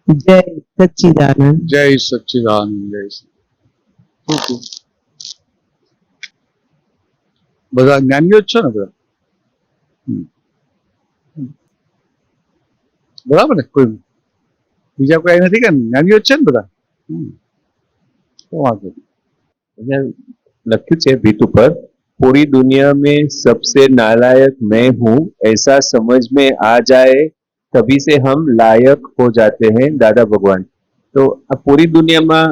જય સચ્ચિદાનંદ. જય સચ્ચિદાનંદ. જય બધા જ્ઞાનીઓ જ છો ને બધા? બરાબર ને? કોઈ બીજા કોઈ નથી કે જ્ઞાનીઓ જ છે ને બધા? વાંધો लखित है भीत ऊपर, पूरी दुनिया में सबसे नालायक मैं हूँ ऐसा समझ में आ जाए तभी से हम लायक हो जाते हैं दादा भगवान. तो આ પૂરી દુનિયામાં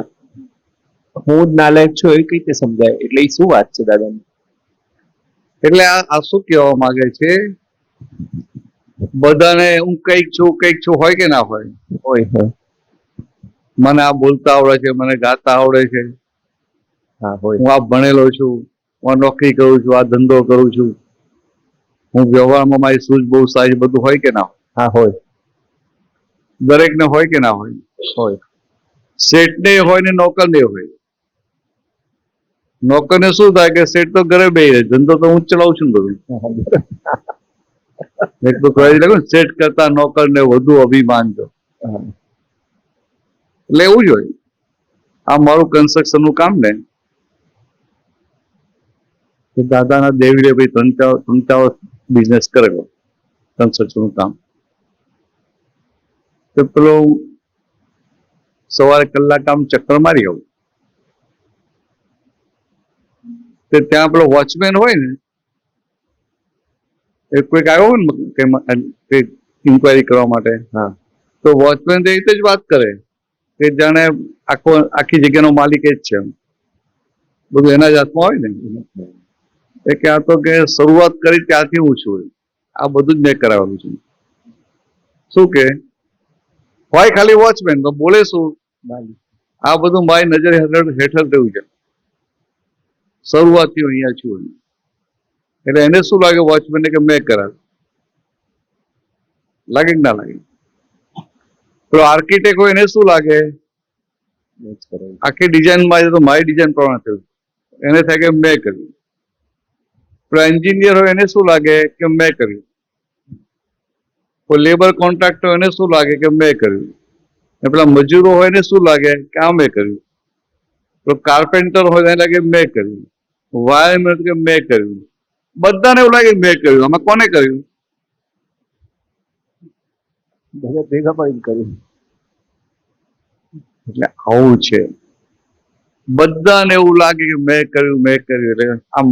હું જ નાલાયક છું એ કઈ રીતે સમજાય? એટલે એ શું વાત છે દાદાની? એટલે આ શું કહેવા માંગે છે? બધાને હું કંઈક છું હોય કે ના હોય? હોય. મને આ બોલતા આવડે છે, મને ગાતા આવડે છે, હા હોય. હું આ ભણેલો છું, હું આ નોકરી કરું છું, આ ધંધો કરું છું, હું વ્યવહારમાં મારી સૂઝ બહુ સારી, બધું હોય કે ના હોય? હા હોય. દરેકને હોય કે ના હોય? હોય. શેઠને હોય ને નોકરને હોય. નોકરને શું થાય કે શેઠ તો ઘરે બેહી રહે, ધંધો તો હું જ ચલાવું છું ને બધું. એટલું કહી લાગ્યું ને, શેઠ કરતા નોકરને વધુ અભિમાન છે. એટલે એવું જ હોય. આ મારું કન્સ્ટ્રક્શન નું કામ ને, દાદાના દેવીડે ભાઈ ત્રણ બિઝનેસ કરેલો કન્સ્ટ્રક્શન નું કામ. તો પેલો સવારે કલાક આમ ચક્કર મારી આવું, તો ત્યાં પેલો વોચમેન હોય ને, એ કોઈક આવ્યો હોય ને ઇન્કવાયરી કરવા માટે, હા, તો વોચમેન એ રીતે જ વાત કરે કે જાણે આખી જગ્યાનો માલિક એ જ છે, બધું એના જ હાથમાં હોય ને. એ કે આ તો કે શરૂઆત કરી ત્યાંથી હું છું, આ બધું જ મેં કરાવેલું છું. શું કે હોય ખાલી વોચમેન, તો બોલે શું? આ બધું મારી નજર હેઠળ થયું છે, શરૂઆતથી અહીંયા છું. એટલે એને શું લાગે વોચમેનને કે મેં કરાવ્યું? લાગે કે ના લાગે? તો આર્કિટેક્ટ હોય એને શું લાગે? આખી ડિઝાઇન માં તો મારી ડિઝાઇન પ્રમાણે થયું, એને થાય કે મેં કર્યું. પેલો એન્જિનિયર હોય એને શું લાગે કે મેં કર્યું. કોઈ લેબર કોન્ટ્રાક્ટર એને શું લાગે કે મેં કર્યું. પેલા મજૂરો હોય એને શું લાગે કે આ મેં કર્યું. તો કાર્પેન્ટર હોય એને લાગે મેં કર્યું. વાયરમેન કે મેં કર્યું. બધાને એવું લાગે મેં કર્યું. આમાં કોને કર્યું? બધા ભેગા પડીને કર્યું. એટલે આવું છે, બધાને એવું લાગે કે મેં કર્યું. એટલે આ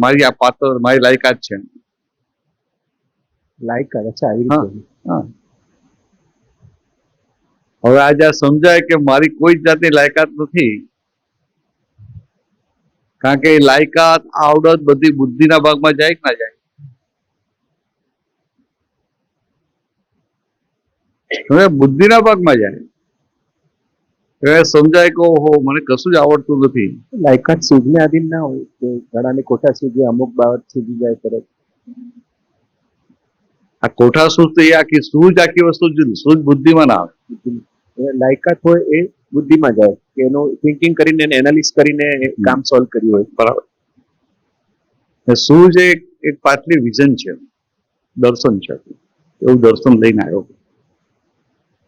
મારી આ પાત્ર, મારી લાયકાત છે. લાયકાત. અચ્છા, આવી રીતે. હવે આજે સમજાય કે મારી કોઈ જાતની લાયકાત નથી, કારણ કે લાયકાત, આવડત બધી બુદ્ધિના ભાગમાં જાય કે ના જાય? હવે બુદ્ધિના ભાગમાં જાય. હવે સમજાય કે ઓહો, મને કશું જ આવડતું નથી. લાયકાત સૂઝને આધીન ના હોય કે ઘણાને કોઠા સુધી અમુક બાબત સુધી જાય તરત. આ કોઠા સૂઝ તો એ આખી સૂઝ, આખી વસ્તુ જુદી. સૂઝ બુદ્ધિમાં ના આવે. લાયકાત હોય એ બુદ્ધિમાં જાય કે એનું થિંકિંગ કરીને, એનાલિસ કરીને કામ સોલ્વ કર્યું હોય. બરાબર. સૂઝ એક પાતળી વિઝન છે, દર્શન છે. એવું દર્શન લઈને આવ્યો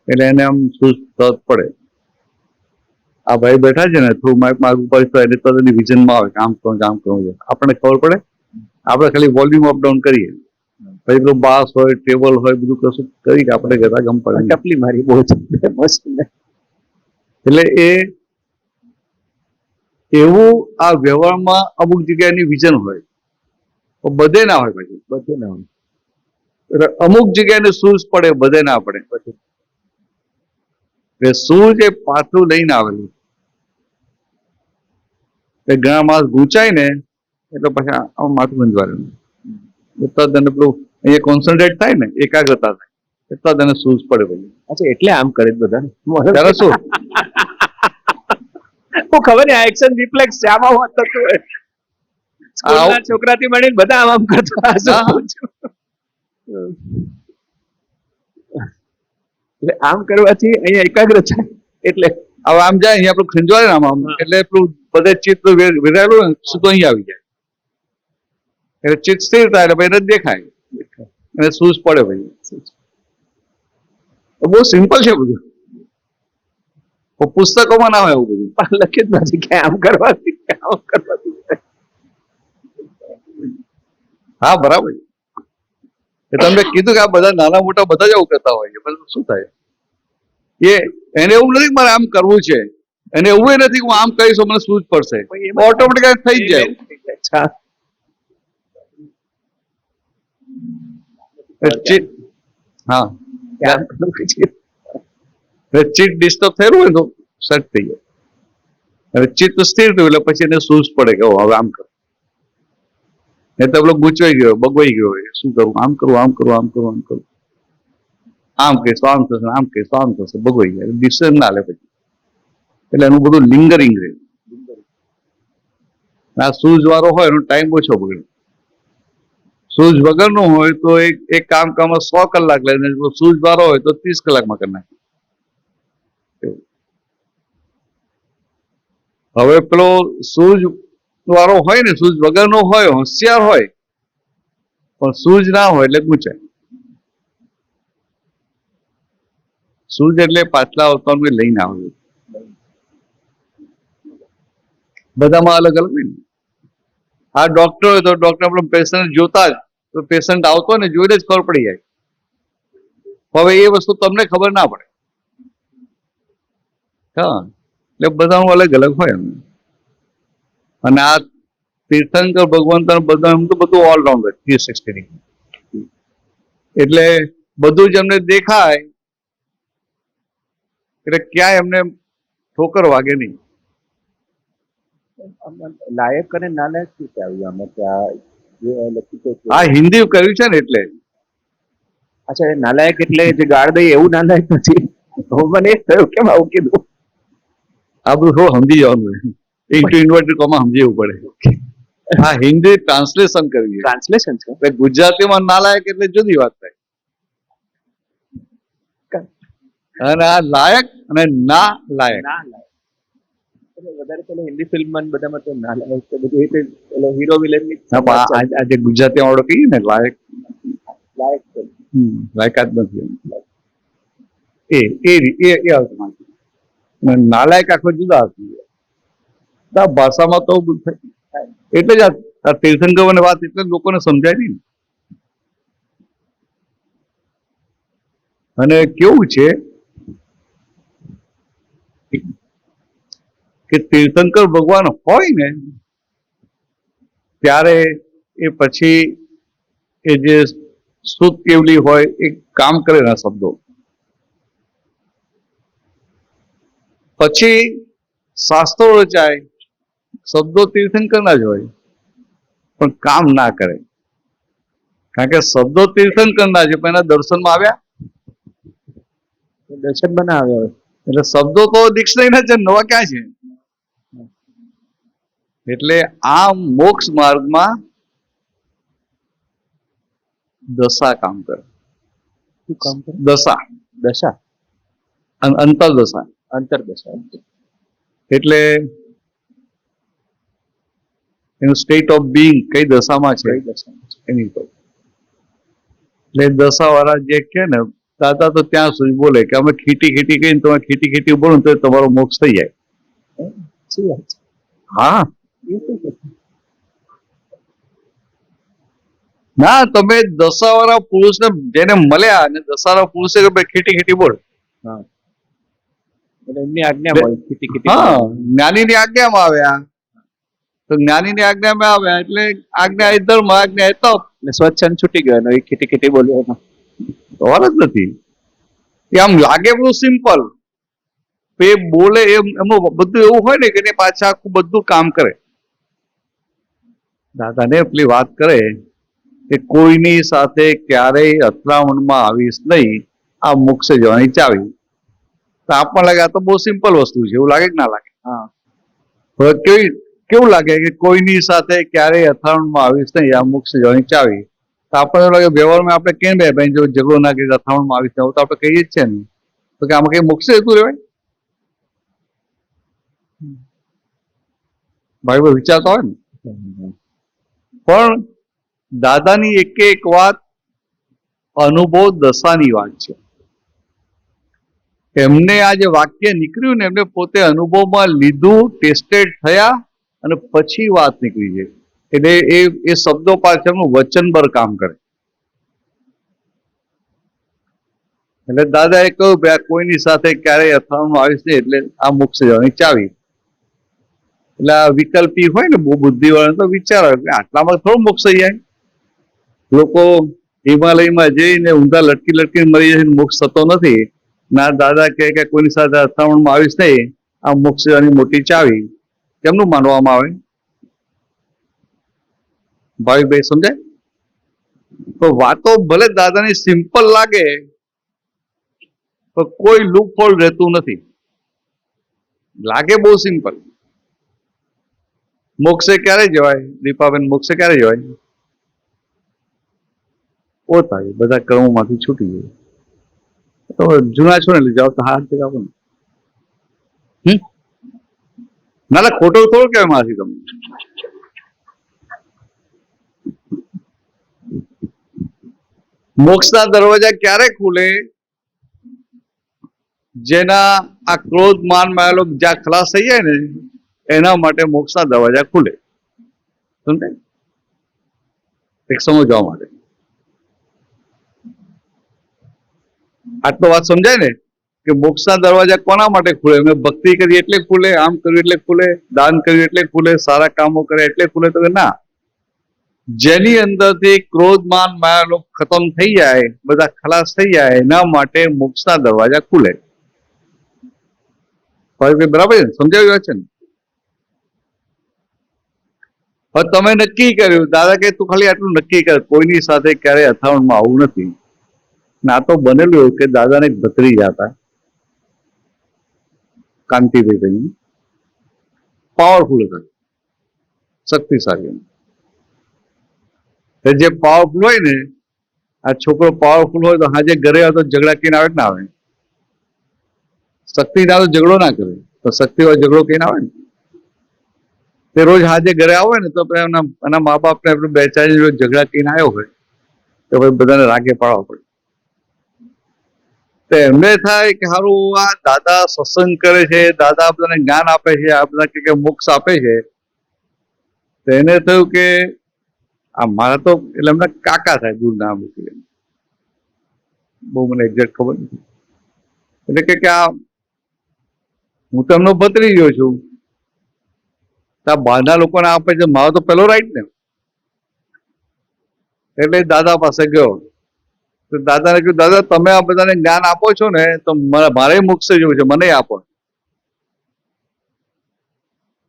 એટલે એને આમ સૂઝ તરત પડે. આ ભાઈ બેઠા છે ને, થોડું માર્ગ ઉપર તો એને તરત એની વિઝનમાં આવે કે આમ કરવું છે. આપણને ખબર પડે, આપણે ખાલી વોલ્યુમ અપ ડાઉન કરીએ. પછી પેલું બાસ હોય, ટેબલ હોય, બધું કશું કરી કે આપણે ગતા ગમ પડે. ટપલી મારી બહુ મસ્ત. એટલે એવું આ વ્યવહારમાં અમુક જગ્યાની વિઝન હોય, બધે ના હોય. પછી બધે ના હોય. એટલે અમુક જગ્યાને સૂઝ પડે, બધે ના પડે. પછી સૂઝ એ પાછું લઈને આવેલું. ઘણા માણસ ગૂંચાય ને એટલે પછી આમ માથું ગુંજવાયું. તને પેલું અહીંયા કોન્સન્ટ્રેટ થાય ને, એકાગ્રતા થાય, એટલા તને સૂઝ પડે. પછી અચ્છા, એટલે આમ કરે બધા. ત્યારે શું ખબર ને, આ એક્શન રિફ્લેક્સ છે. આમાં વાત થતું હોય, સ્કૂલના છોકરાથી મળીને બધા આમ કરતા. એટલે આમ કરવાથી અહીંયા એકાગ્ર છે. એટલે હવે આમ જાય અહીંયા આપણું ખંજવાય ને, આમ એટલે પેલું બધે ચિત્ત વેરાયેલું ને, સીધું અહીંયા આવી જાય. એટલે ચિત્ત સ્થિર થાય એટલે ભાઈ દેખાય અને સૂઝ પડે. ભાઈ બહુ સિમ્પલ છે બધું. પણ પુસ્તકોમાં ના હોય એવું બધું. પણ લખ્યું જ નથી કે આમ કરવાથી આમ કરવાથી. હા બરાબર છે. એ તમને કીધું કે આ બધા નાના મોટા બધા જ આવું કરતા હોય છે, પણ શું થાય એને એવું નથી કે મારે આમ કરવું છે, એને એવું નથી કે હું આમ કહીશ તો મને સૂઝ પડશે, ઓટોમેટિક થઈ જ જાય. અચ્છા. હા ક્યાં કરવું છે? ચિત્ત ડિસ્ટર્બ થયેલું હોય તો સેટ થઈ જાય. અને ચિત્ત સ્થિર થયું એટલે પછી એને સૂઝ પડે કે હવે આમ કરું. એ તો પેલો ગૂંચવાઈ ગયો, બગવાઈ ગયો હોય, શું કરું, આમ કરું, આમ કરું, આમ કરું, આમ કરું, આમ કહીશ તો આમ થશે, આમ કહીશ તો આમ થશે, બગવાઈ જાય, ડિસિઝન ના લે પછી. એટલે એનું બધું લિંગરિંગ રહે. આ સૂઝ વાળો હોય એનો ટાઈમ ઓછો બગડે. સૂઝ વગરનો હોય તો એક કામ 100 કલાક લાગે, સૂઝ વાળો હોય તો 30 કલાકમાં કરી નાખે. હવે પેલો સૂઝ વાળો હોય ને, સૂઝ વગરનો હોય, હોશિયાર હોય, પણ સૂઝ ના હોય એટલે ગુંચાય. સૂઝ એટલે પાછલા અવતારમાં લઈને આવે. બધામાં અલગ અલગ હોય ને. આ ડોક્ટર હોય તો ડોક્ટર આપણે પેશન્ટ જોતા જ, તો પેશન્ટ આવતો ને જોઈને જ ખબર પડી જાય. હવે એ વસ્તુ તમને ખબર ના પડે. હા, એટલે બધાનું અલગ અલગ હોય. અને આ તીર્થંકર ભગવંતર બધા એમ તો બધું ઓલરાઉન્ડર 360. એટલે બધું જ એમને દેખાય, એટલે ક્યાંય એમને ઠોકર વાગે નહીં. લાયક અને નાલાયક શું આવ્યું આમાં કે આ જે લખ્યું છે? આ હિન્દી કર્યું છે ને એટલે. અચ્છા, એ નાલાયક એટલે જે ગાળ દઈ એવું નાલાયક નથી. મને એ થયું કેમ આવું કીધું. આ બધું થોડું સમજી જવાનું, ઇન્ટુ ઇન્વર્ટેડ કોમાં સમજવું પડે. હા, હિન્દી ટ્રાન્સલેશન કરવી. ટ્રાન્સલેશન છે. એટલે ગુજરાતીમાં નાલાયક એટલે જુદી વાત થાય, અને આ લાયક અને ના લાયક. ના લાયક વધારે પેલો હિન્દી ફિલ્મ બધામાં તો ના લાયક તો બધું એ પેલો હીરો વિલન ની આજે ગુજરાતી વાળો કહીએ ને લાયક, લાયક છે. લાયકાત નથી એ અર્થમાં. નાલાયક આખો જુદા અર્થ. ભાષામાં તો એટલે જ આ તીર્થંકરની વાત એટલે લોકોને સમજાય નહીં. અને કેવું છે કે તીર્થંકર ભગવાન હોય ને ત્યારે એ પછી એ જે સુત કેવલી હોય એ કામ કરે ના શબ્દો, પછી શાસ્ત્રો રચાય, શબ્દો તીર્થંકરના જ હોય પણ કામ ના કરે. કારણ કે શબ્દો તીર્થંકરના છે પણ એના દર્શનમાં આવ્યા, દર્શનમાં ના આવ્યા. એટલે શબ્દો તો ડિક્શનરીના છે, નવા ક્યાં છે. એટલે આ મોક્ષ માર્ગમાં દશા કામ કરે. શું કામ કરે? દશા, દશા, અંતરદશા. અંતરદશા. એટલે એનું સ્ટેટ ઓફ બિંગ કઈ દશામાં છે એની પર. એટલે દશા વાળા જે કે ને દાદા તો ત્યાં સુધી બોલે કે અમે ખીટી ખીટી કહીને તમે ખીટી ખીટી બોલો તો તમારો મોક્ષ થઈ જાય. શું વાત છે? હા, ના તમે દશાવાળા પુરુષને જેને મળ્યા અને દશાવાળા પુરુષે ખીટી ખીટી બોલ. હા, એમની આજ્ઞામાં ખીટી ખીટી. હા, જ્ઞાનીની આજ્ઞામાં આવ્યા તો જ્ઞાનીની આજ્ઞામાં આવ્યા એટલે આજ્ઞા એ ધર્મ, આજ્ઞા એ તપ. સ્વચ્છંદ છૂટી ગયો એ ખીટી ખીટી બોલ્યો. સવાલ જ નથી. એ આમ લાગે બધું સિમ્પલ, એ બોલે એમનું બધું એવું હોય ને કે પાછા આખું બધું કામ કરે. દાદાને પેલી વાત કરે કે કોઈની સાથે ક્યારેય અથડામણમાં આવીશ નહીં, આ મોક્ષ જવાની ચાવી. તો આપણને લાગે આ તો બહુ સિમ્પલ વસ્તુ છે, એવું લાગે કે ના લાગે? હા. કેવું લાગે કે કોઈની સાથે ક્યારેય અથડામણમાં આવીશ નહીં, આ મોક્ષ જવાની ચાવી. તો આપણને લાગે વ્યવહારમાં આપણે કેમ બે ભાઈ જો ઝઘડો ના કરી અથડામણમાં આવીશ નહીં, તો આપણે કહીએ જ છે ને તો કે આમાં કઈ મોક્ષ જતું રહેવાય? ભાઈ વિચારતા હોય ને. પણ દાદાની એક વાત અનુભવ દશાની વાત છે. એમને આ જે વાક્ય નીકળ્યું ને એમને પોતે અનુભવમાં લીધું, ટેસ્ટેડ થયા અને પછી વાત નીકળી છે. એટલે એ શબ્દો પાછળનું વચનભર કામ કરે. એટલે દાદાએ કહ્યું ભાઈ આ કોઈની સાથે ક્યારેય અથડામણ આવીશ નહીં, એટલે આ મોક્ષ જવાની ચાવી. એટલે આ વિકલ્પી હોય ને બહુ બુદ્ધિવાળા તો વિચાર આટલામાં થોડું મોક્ષ થઈ જાય. લોકો હિમાલયમાં જઈને ઊંધા લટકી લટકી મરી જાય, મોક્ષ થતો નથી. ના દાદા કહે કે કોઈની સાથે અથડામણમાં આવીશ નહીં, આ મોક્ષ જવાની મોટી ચાવી. કેમનું માનવામાં આવે? ભાવિકભાઈ સમજાય? તો વાતો ભલે દાદાની સિમ્પલ લાગે પણ કોઈ લૂપ હોલ રહેતું નથી. લાગે બહુ સિમ્પલ. મોક્ષે ક્યારે જવાય દીપાબેન? મોક્ષે ક્યારે જવાય? પોતાય બધા કર્મોમાંથી છૂટી જાય. તો જૂના છો ને એટલે જાઓ તો હાથ જગાવો ને. ના ખોટો થોડો કહેવાય માંથી તમને. મોક્ષના દરવાજા ક્યારે ખુલે? જેના આ ક્રોધ માન માયેલો જ્યાં ખલાસ થઈ જાય ને એના માટે મોક્ષના દરવાજા ખુલે. સમજાય? એક સમજવા માટે આટલો વાત સમજાય ને કે મોક્ષના દરવાજા કોના માટે ખુલે? મેં ભક્તિ કરી એટલે ખુલે, આમ કર્યું એટલે ખુલે, દાન કર્યું એટલે ખુલે, સારા કામો કરે એટલે ખુલે? તો ના, જેની અંદરથી ક્રોધ માન માયા ખતમ થઈ જાય, બધા ખલાસ થઈ જાય, એના માટે મોક્ષના દરવાજા ખુલે. બરાબર છે? સમજાવ્યું છે ને? હવે તમે નક્કી કર્યું, દાદા કે તું ખાલી આટલું નક્કી કર, કોઈની સાથે ક્યારેય અથડામણમાં આવવું નથી. ના તો બનેલું એવું કે દાદાને એક ભત્રીજા હતા, કાંતિભાઈ, પાવરફુલ હતા, શક્તિશાળી. જે પાવરફુલ હોય ને, આ છોકરો પાવરફુલ હોય તો હાજે ઘરે આવે તો ઝઘડા કહીને આવે ના આવે? શક્તિ ના તો ઝઘડો ના કરે, તો શક્તિ હોય ઝઘડો કહીને આવે ને? તે રોજ હાજે ઘરે આવે ને તો એના મા બાપને બે ચાર રોજ ઝઘડા કહીને આવ્યો હોય તો ભાઈ બધાને રાગે પાડવા પડે. તો એમને થાય કે સારું આ દાદા સત્સંગ કરે છે, દાદા બધાને જ્ઞાન આપે છે, આ બધા કે મોક્ષ આપે છે. તો એને થયું કે આ મારા તો એટલે એમના કાકા થાય, દૂર નામ મૂકી, બહુ મને એક્ઝેક્ટ ખબર નથી. એટલે કે આ હું તો એમનો ભત્રીજો છું, આ બહારના લોકોને આપે છે, મારો તો પેલો રાઈટ ને. એટલે દાદા પાસે ગયો. તો દાદાને કહ્યું દાદા તમે આ બધાને જ્ઞાન આપો છો ને તો મારે મોક્ષે જવું છે, મને આપો.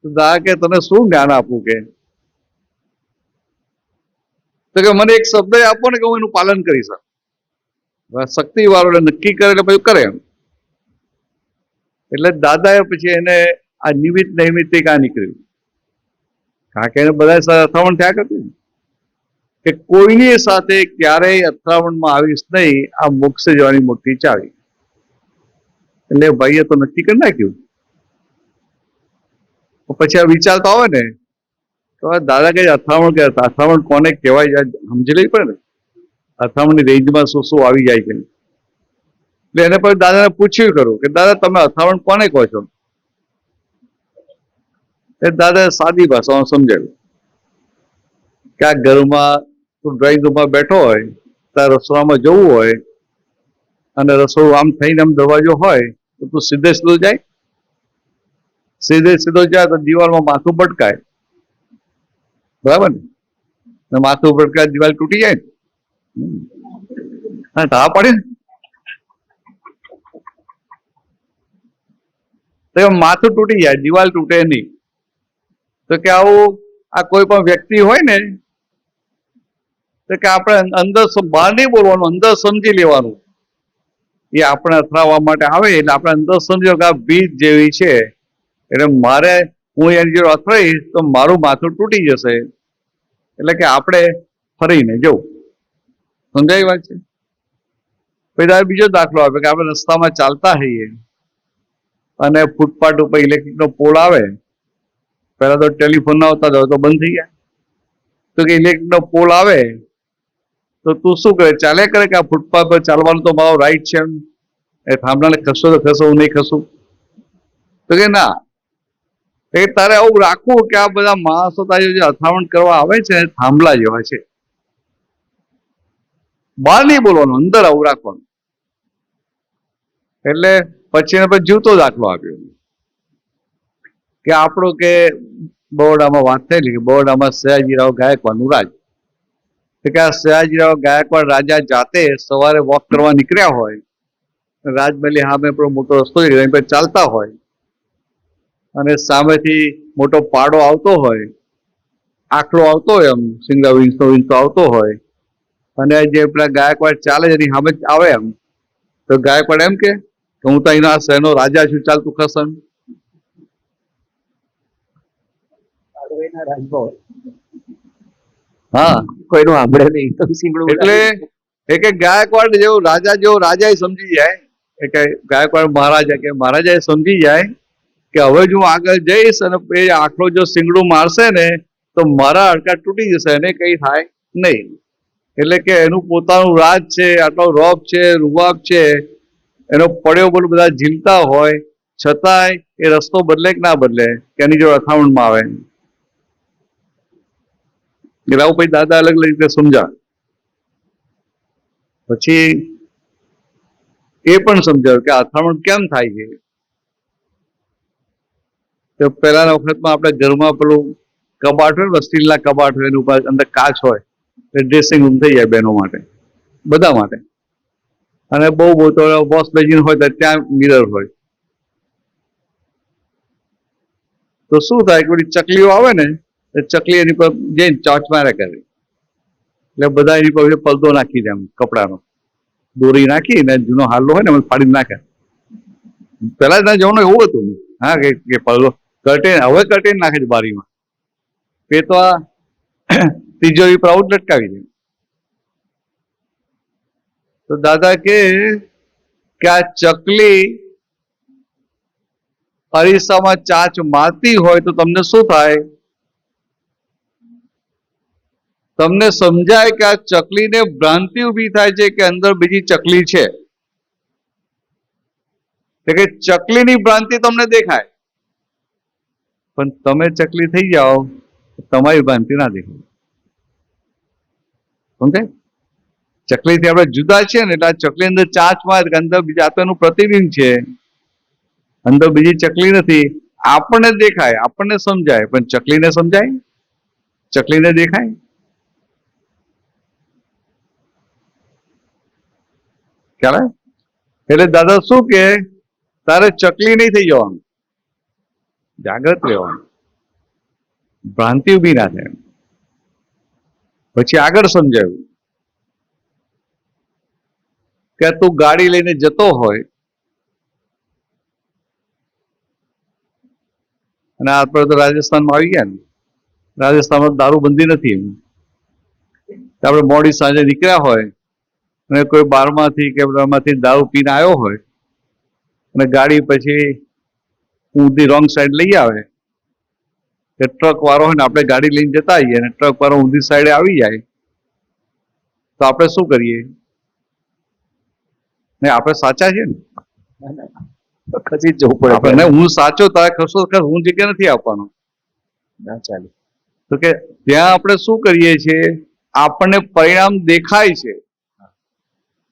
તો દાદા કે તને શું જ્ઞાન આપવું? કે તો કે મને એક શબ્દ આપો ને કે હું એનું પાલન કરી શકું. શક્તિ વાળો નક્કી કરે એટલે પછી કરે એમ. એટલે દાદાએ પછી એને આ નિમિત્ત નૈમિત્તિક આ નીકળ્યું, કારણ કે એને બધા અથડામણ થયા કરતી કે કોઈની સાથે ક્યારેય અથડામણમાં આવીશ નહીં, આ મોક્ષે જવાની મોટી ચાવી. એટલે ભાઈએ તો નક્કી કરી નાખ્યું. પછી આ વિચારતા હોય ને તો દાદા કે અથડામણ કે અથડામણ કોને કહેવાય સમજી લેવી પડે ને, અથડામણની રેન્જમાં શું શું આવી જાય છે. એટલે એને પછી દાદાને પૂછ્યું કરું કે દાદા તમે અથડામણ કોને કહો છો? એ દાદાએ સાદી ભાષામાં સમજાવ્યું કે આ ઘરમાં તું ડ્રોઈંગ રૂમમાં બેઠો હોય, તારે રસોડામાં જવું હોય અને રસોડું આમ થઈને આમ દરવાજો હોય તો તું સીધે સીધો જાય, સીધે સીધો જાય તો દિવાલમાં માથું ભટકાય, બરાબર ને? માથું ભટકાય દિવાલ તૂટી જાય ને, ઢા પડે ને તો માથું તૂટી જાય, દિવાલ તૂટે નહીં. તો કે આવું આ કોઈ પણ વ્યક્તિ હોય ને તો કે આપણે અંદર બહાર નહીં બોલવાનું, અંદર સમજી લેવાનું. એ આપણે અથડાવવા માટે આવે એટલે આપણે અંદર સમજો કે આ બીજ જેવી છે, એટલે મારે હું એની જોડે અથડાઈશ તો મારું માથું તૂટી જશે, એટલે કે આપણે ફરીને જવું. સમજાય વાત છે? પછી બીજો દાખલો આપે કે આપણે રસ્તામાં ચાલતા હોઈએ અને ફૂટપાથ ઉપર ઇલેક્ટ્રિકનો પોલ આવે. પહેલા તો ટેલિફોન ના આવતા તો બંધ થઈ ગયા. તો કે ઇલેક્ટ્રિકનો પોલ આવે તો તું શું કરે? ચાલ્યા કરે કે આ ફૂટપાથ પર ચાલવાનું તો મારો રાઈટ છે. એ થાંભલાને ખસો તો ખસો, હું નહીં ખસું? તો કે ના, એ તારે આવું રાખવું કે આ બધા માણસો તારી જે અથડામણ કરવા આવે છે થાંભલા જેવા છે, બહાર નહીં બોલવાનું, અંદર આવું રાખવાનું. એટલે પછી એને પછી જીવતો દાખલો આપ્યો કે આપણો કે બરોડામાં વાત થયેલી કે બરોડામાં સયાજીરાવ ગાયકવાડનું રાજ. તો કે આ સયાજીરાવ ગાયકવાડ રાજા જાતે સવારે વોક કરવા નીકળ્યા હોય, રાજમહેલની સામે પેલો મોટો રસ્તો છે ચાલતા હોય, અને સામેથી મોટો પાડો આવતો હોય, આખલો આવતો હોય, એમ સિંગડા વીંચતો વીંચતો આવતો હોય, અને જે પેલા ગાયકવાડ ચાલે છે એની સામે આવે એમ, તો ગાયકવાડ એમ કે હું તો અહીંનો આ શહેરનો રાજા છું, ચાલ તું ખસન. હા, કોઈનું સાંભળે નહીં. એટલે એ કે ગાયકવાડ જેવો રાજા સમજી જાય, એ કે ગાયકવાડ મહારાજા કે મહારાજા સમજી જાય કે હવે જો હું આગળ જઈશ અને એ આખલો જો સિંગડું મારશે ને તો મારા હાડકા તૂટી જશે, એને કઈ થાય નહીં. એટલે કે એનું પોતાનું રાજ છે, આટલો રોબ છે, રૂબાબ છે, એનો પડ્યો બોલ બધા ઝીલતા હોય છતાંય એ રસ્તો બદલે કે ના બદલે કે એની જો અથામણમાં આવે. એટલે આવું પછી દાદા અલગ અલગ રીતે સમજા. પછી એ પણ સમજાવ્યું કે અથામણ કેમ થાય છે. તો પહેલાના વખતમાં આપણે ઘરમાં પેલું કબાટ હોય ને, સ્ટીલના કબાટ હોય, એની ઉપર અંદર કાચ હોય, ડ્રેસિંગ રૂમ થઈ જાય બહેનો માટે, બધા માટે. અને બહુ તો વોશ બેસિન હોય તો ત્યાં મિરર હોય. તો શું થાય કે બધી ચકલીઓ આવે ને, ચકલી એની પર જઈને ચાંચ માર્યા કરે, એટલે બધા એની પર પડદો નાખી દે, એમ કપડાનો દોરી નાખીને જૂનો હાલો હોય ને ફાડીને નાખે. પેલા ત્યાં જવાનું એવું હતું, હા, કે પડદો કર્ટેન, હવે કર્ટેન નાખે છે બારીમાં, એ તો આ તિજોરી પર આવું લટકાવી દે. તો દાદા કે આ ચકલી અરીસામાં ચાંચ મારતી હોય તો તમને શું થાય? તમને સમજાય કે આ ચકલીને ભ્રાંતિ ઉભી થાય છે કે અંદર બીજી ચકલી છે. એટલે કે ચકલીની ભ્રાંતિ તમને દેખાય, પણ તમે ચકલી થઈ જાઓ તમારી ભ્રાંતિ ના દેખાય. સમજાય? ચકલીથી આપણે જુદા છીએ ને, એટલે આ ચકલી અંદર ચાંચ મારે કે અંદર બીજા તો એનું પ્રતિબિંબ છે, અંદર બીજી ચકલી નથી. આપણને દેખાય, આપણને સમજાય, પણ ચકલીને સમજાય? ચકલીને દેખાય? ખ્યાલ? એટલે દાદા શું કે તારે ચકલી નહીં થઈ જવાનું, જાગ્રત રહેવાનું, ભ્રાંતિ ઉભી ના થાય. પછી આગળ સમજાયું કે તું ગાડી લઈને જતો હોય અને આપણે તો રાજસ્થાનમાં આવી ગયા ને, રાજસ્થાનમાં દારૂબંધી નથી, આપણે મોડી સાંજે નીકળ્યા હોય અને કોઈ બારમાંથી કે બધામાંથી દારૂ પીને આવ્યો હોય અને ગાડી પછી ઊંધી રોંગ સાઈડ લઈ આવે, કે ટ્રક વાળો હોય ને આપણે ગાડી લઈને જતા આવીએ અને ટ્રક વાળો ઊંધી સાઈડે આવી જાય, તો આપણે શું કરીએ? ને આપણે સાચા છીએ ને, ખસી જ જવું પડે. આપણને હું સાચો તારે ખસો ખર, હું જગ્યા નથી આપવાનો, ના ચાલે. તો કે ત્યાં આપણે શું કરીએ છીએ, આપણને પરિણામ દેખાય છે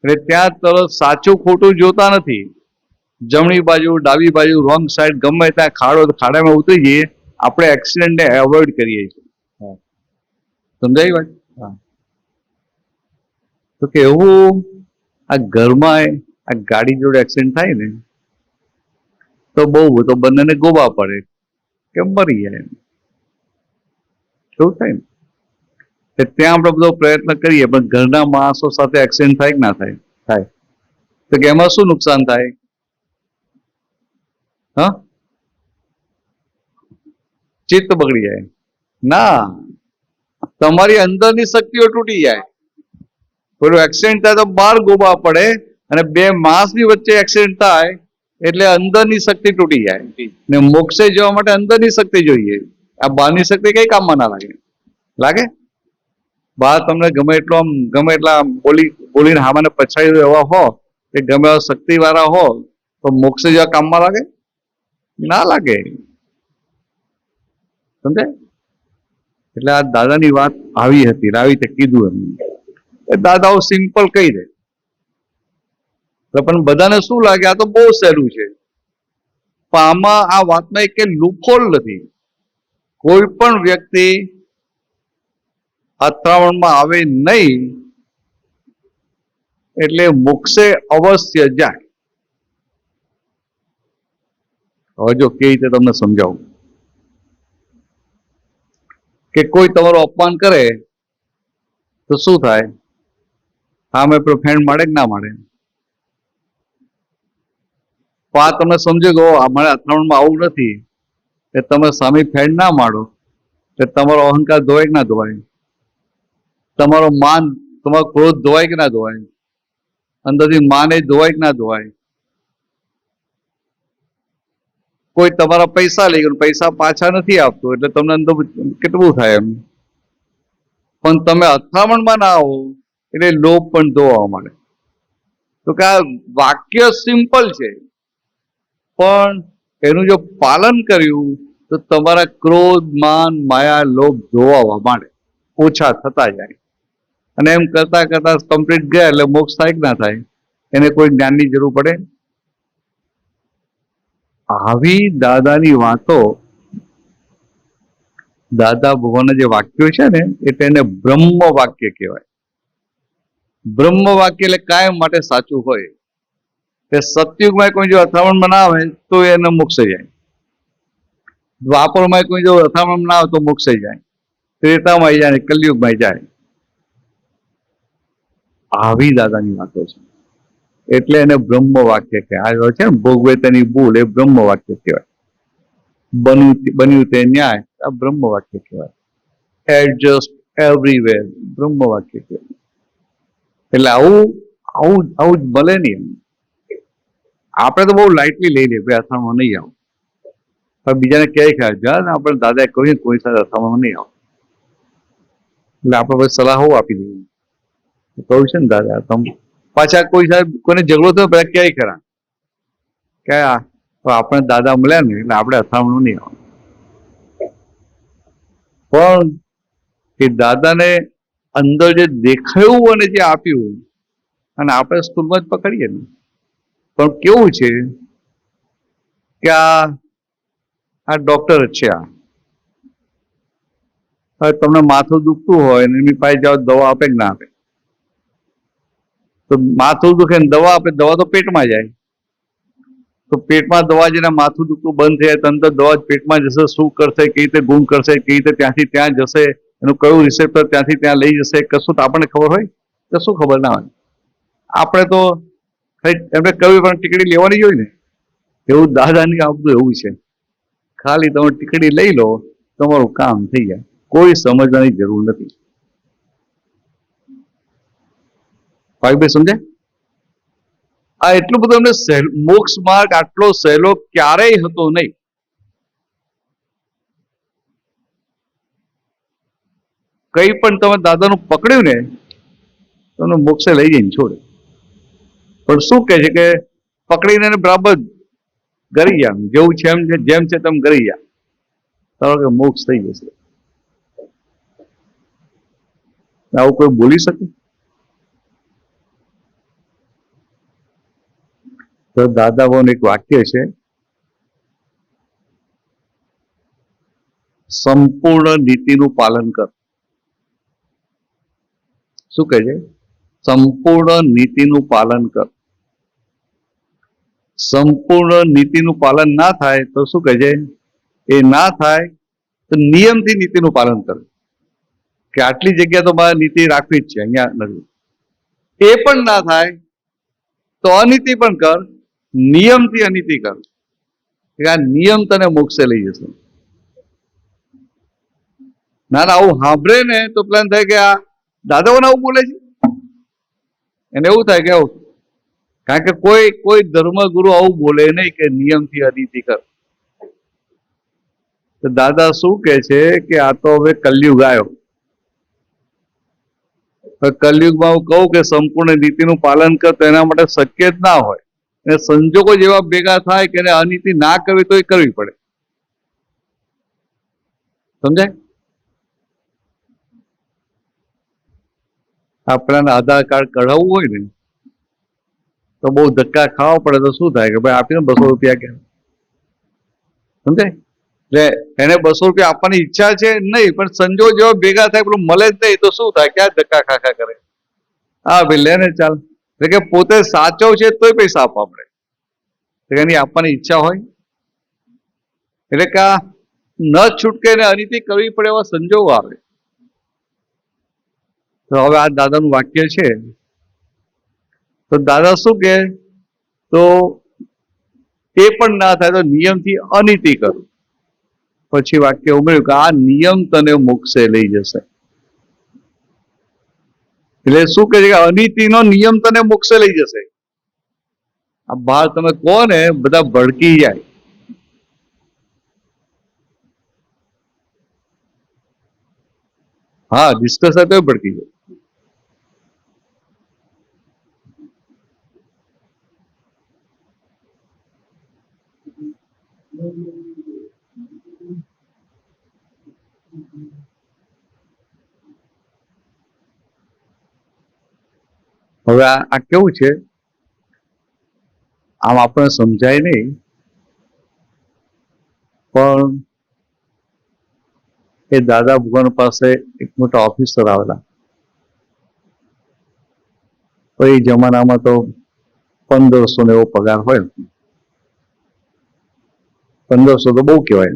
એટલે ત્યાં તરત સાચું ખોટું જોતા નથી, જમણી બાજુ ડાબી બાજુ રોંગ સાઈડ ગમે ત્યાં ખાડો ખાડામાં ઉતરી જઈએ, આપણે એક્સિડન્ટને એવોઇડ કરીએ છીએ. સમજાય વાત? તો કે એવું આ ઘરમાં આ ગાડી જોડે એક્સિડન્ટ થાય ને તો બહુ તો બંનેને ગોબા પડે કે મરી જાય, એવું થાય ને. ત્યાં આપણે બધો પ્રયત્ન કરીએ પણ ઘરના માણસો સાથે એક્સિડન્ટ થાય કે ના થાય? થાય. તો કે એમાં શું નુકસાન થાય? હા, ચિત્ત બગડી જાય ના, તમારી અંદરની શક્તિઓ તૂટી જાય. પેલું એક્સિડન્ટ થાય તો બહાર ગોબા પડે અને બે માણસની વચ્ચે એક્સિડન્ટ થાય એટલે અંદરની શક્તિ તૂટી જાય. ને મોક્ષે જવા માટે અંદરની શક્તિ જોઈએ, આ બહારની શક્તિ કઈ કામમાં ના લાગે. લાગે? બહાર તમને ગમે એટલો આમ ગમે એટલા બોલીને હામાને પછાડી એવા હો કે ગમે એવા શક્તિવાળા હો તો મોક્ષ જેવા કામમાં લાગે? ના લાગે. સમજે? એટલે આ દાદાની વાત આવી હતી, આવી તે કીધું એમ દાદાઓ સિમ્પલ કહી દે, પણ બધાને શું લાગે આ તો બહુ સહેલું છે. પણ આમાં આ વાતમાં એક લૂપહોલ નથી. કોઈ પણ વ્યક્તિ અથડામણમાં આવે નહીં એટલે મોક્ષે અવશ્ય જાય. હવે જો કેવી રીતે તમને સમજાવું કે કોઈ તમારું અપમાન કરે તો શું થાય? સામે પેલો ફેણ મારે કે ના મારે? તો આ તમે સમજો કે અમારે અથડામણમાં આવું નથી કે તમે સામે ફેણ ના મારો તો તમારો અહંકાર ધોવાય કે ના ધોવાય? તમારો માન, તમારો ક્રોધ ધોવાય કે ના ધોવાય? અંદરથી માને ધોવાય કે ના ધોવાય? કોઈ તમારા પૈસા લઈ ગયો, પૈસા પાછા નથી આપતો એટલે તમને અંદર કેટલું થાય એમ. પણ તમે અથડામણમાં ના આવો એટલે લોભ પણ ધોવા માંડે. તો કે આ વાક્ય સિમ્પલ છે, પણ એનું જો પાલન કર્યું તો તમારા ક્રોધ, માન, માયા, લોભ ધોવા માંડે, ઓછા થતા જાય. અને એમ કરતા કરતા કમ્પ્લીટ ગયા એટલે મોક્ષ થાય કે ના થાય? એને કોઈ જ્ઞાનની જરૂર પડે? આવી દાદાની વાતો, દાદા ભગવાનના જે વાક્યો છે ને એટલે એને બ્રહ્મ વાક્ય કહેવાય. બ્રહ્મ વાક્ય એટલે કાયમ માટે સાચું હોય. કે સતયુગમાં કોઈ જો અથડામણમાં ના આવે તો એને મોક્ષે જાય. દ્વાપરમાં કોઈ જો અથડામણમાં ના આવે તો મોક્ષે જાય. ત્રેતામાં જાય, કલયુગમાં જાય. આવી દાદાની વાતો છે એટલે એને બ્રહ્મ વાક્ય કહેવાય. આ છે ને ભોગવે ભૂલ એ બ્રહ્મ વાક્ય કહેવાય. બન્યું તે ન્યાય આ બ્રહ્મ વાક્ય કહેવાય. એડજસ્ટ એવરીવેર બ્રહ્મ વાક્ય કહેવાય. એટલે આવું જ ભલે નહીં. આપણે તો બહુ લાઇટલી લઈ લઈએ, ભાઈ અથડામણ નહીં આવું, પણ બીજાને ક્યાંય ખાય જાય આપણે દાદાએ કહ્યું કોઈ સાથે અથડામણ નહીં આવું એટલે આપણે પછી સલાહો આપી દઈએ. કહ્યું છે ને દાદા તમે પાછા કોઈ સાહેબ કોઈને ઝઘડો થયો પેલા ક્યાંય ખરા કે આપણે દાદા મળ્યા ને એટલે આપણે અથડામણ નહીં આવું. પણ એ દાદાને અંદર જે દેખાયું અને જે આપ્યું અને આપણે સ્કૂલમાં જ પકડીએ ને. પણ કેવું છે કે આ ડોક્ટર જ છે. હવે તમને માથું દુખતું હોય ને એની પાસે જાઓ દવા આપે કે ના આપે? તો માથું દુખે ને દવા આપે, દવા તો પેટમાં જાય. તો પેટમાં દવા જઈને માથું દુખતું બંધ થઈ જાય, તંત્ર દવા પેટમાં જશે, શું કરશે, કેવી રીતે ગુમ કરશે, કેવી રીતે ત્યાંથી ત્યાં જશે, એનું કયું રિસેપ્ટર ત્યાંથી ત્યાં લઈ જશે, કશું તો આપણને ખબર હોય? કશું ખબર ના હોય. આપણે તો એમને કહ્યું પણ ટીકડી લેવાની જ હોય ને. એવું દાદાની આપતું એવું છે, ખાલી તમે ટીકડી લઈ લો તમારું કામ થઈ જાય. કોઈ સમજવાની જરૂર નથી. ભાઈ સમજે? આ એટલું બધું અમને મોક્ષ માર્ગ આટલો સહેલો ક્યારેય હતો નહીં. કઈ પણ તમે દાદાનું પકડ્યું ને તમને મોક્ષે લઈ જઈને છોડે. પણ શું કહે છે કે પકડીને બરાબર ગરી ગયા, જેવું છે એમ છે, જેમ છે તેમ ગરી ગયા, તારો કે મોક્ષ થઈ જશે. આવું કોઈ બોલી શકે? તો દાદા ભગવાન એક વાક્ય છે, સંપૂર્ણ નીતિનું પાલન કર. શું કહે છે? સંપૂર્ણ નીતિનું પાલન કર. સંપૂર્ણ નીતિનું પાલન ના થાય તો શું કહે છે? એ ના થાય તો નિયમથી નીતિનું પાલન કર. કે આટલી જગ્યા તો મારે નીતિ રાખવી જ છે, અહીંયા નથી. એ પણ ના થાય તો અનીતિ પણ કર, નિયમથી અનીતિ કર. આ નિયમ તને મોક્ષે લઈ જશે. ના આવું સાંભળે ને તો પ્લાન થાય કે આ દાદાઓને આવું બોલે છે. એને એવું થાય કે કારણ કે કોઈ ધર્મગુરુ આવું બોલે નહીં કે નિયમથી અનીતિ કર. તો દાદા શું કે છે કે આ તો હવે કલયુગ આવ્યો. કલયુગમાં હું કહું કે સંપૂર્ણ નીતિનું પાલન કર તો એના માટે શક્ય જ ના હોય, અને સંજોગો જેવા ભેગા થાય કે એને અનીતિ ના કરવી તો એ કરવી પડે. સમજાય? આપણાને આધાર કાર્ડ કઢાવવું હોય ને તો બહુ ધક્કા ખાવા પડે તો શું થાય કે ભાઈ આપીને 200 રૂપિયા કે, સમજાય? એટલે એને 200 રૂપિયા આપવાની ઈચ્છા છે નહીં, પણ સંજોગ જેવા ભેગા થાય પેલું મળે જ નહીં તો શું થાય, ક્યાં ધક્કા ખાખા કરે. હા ભાઈ લે ને ચાલ, એટલે કે પોતે સાચો છે તોય પૈસા આપવા પડે, એની આપવાની ઈચ્છા હોય. એટલે કે આ ન છૂટકે ને અનીતિ કરવી પડે એવા સંજોગો આવે. તો હવે આ દાદાનું વાક્ય છે, તો દાદા શું કે, તો એ પણ ના થાય તો નિયમથી અનીતિ કરું. પછી વાક્ય ઉમેર્યું કે આ નિયમ તને મોક્ષે લઈ જશે. એટલે શું કહે છે કે અનીતિનો નિયમ તને મોક્ષે લઈ જશે. આ બહાર તમે કહો ને બધા ભડકી જાય. હા ડિસ્કસ થાય તો ભડકી જાય. હવે આ કેવું છે, આમ આપણને સમજાય નહીં, પણ એ દાદા ભગવાન પાસે એક મોટા ઓફિસર આવેલા. તો એ જમાનામાં તો 1500 એવો પગાર હોય. 1500 તો બહુ કહેવાય.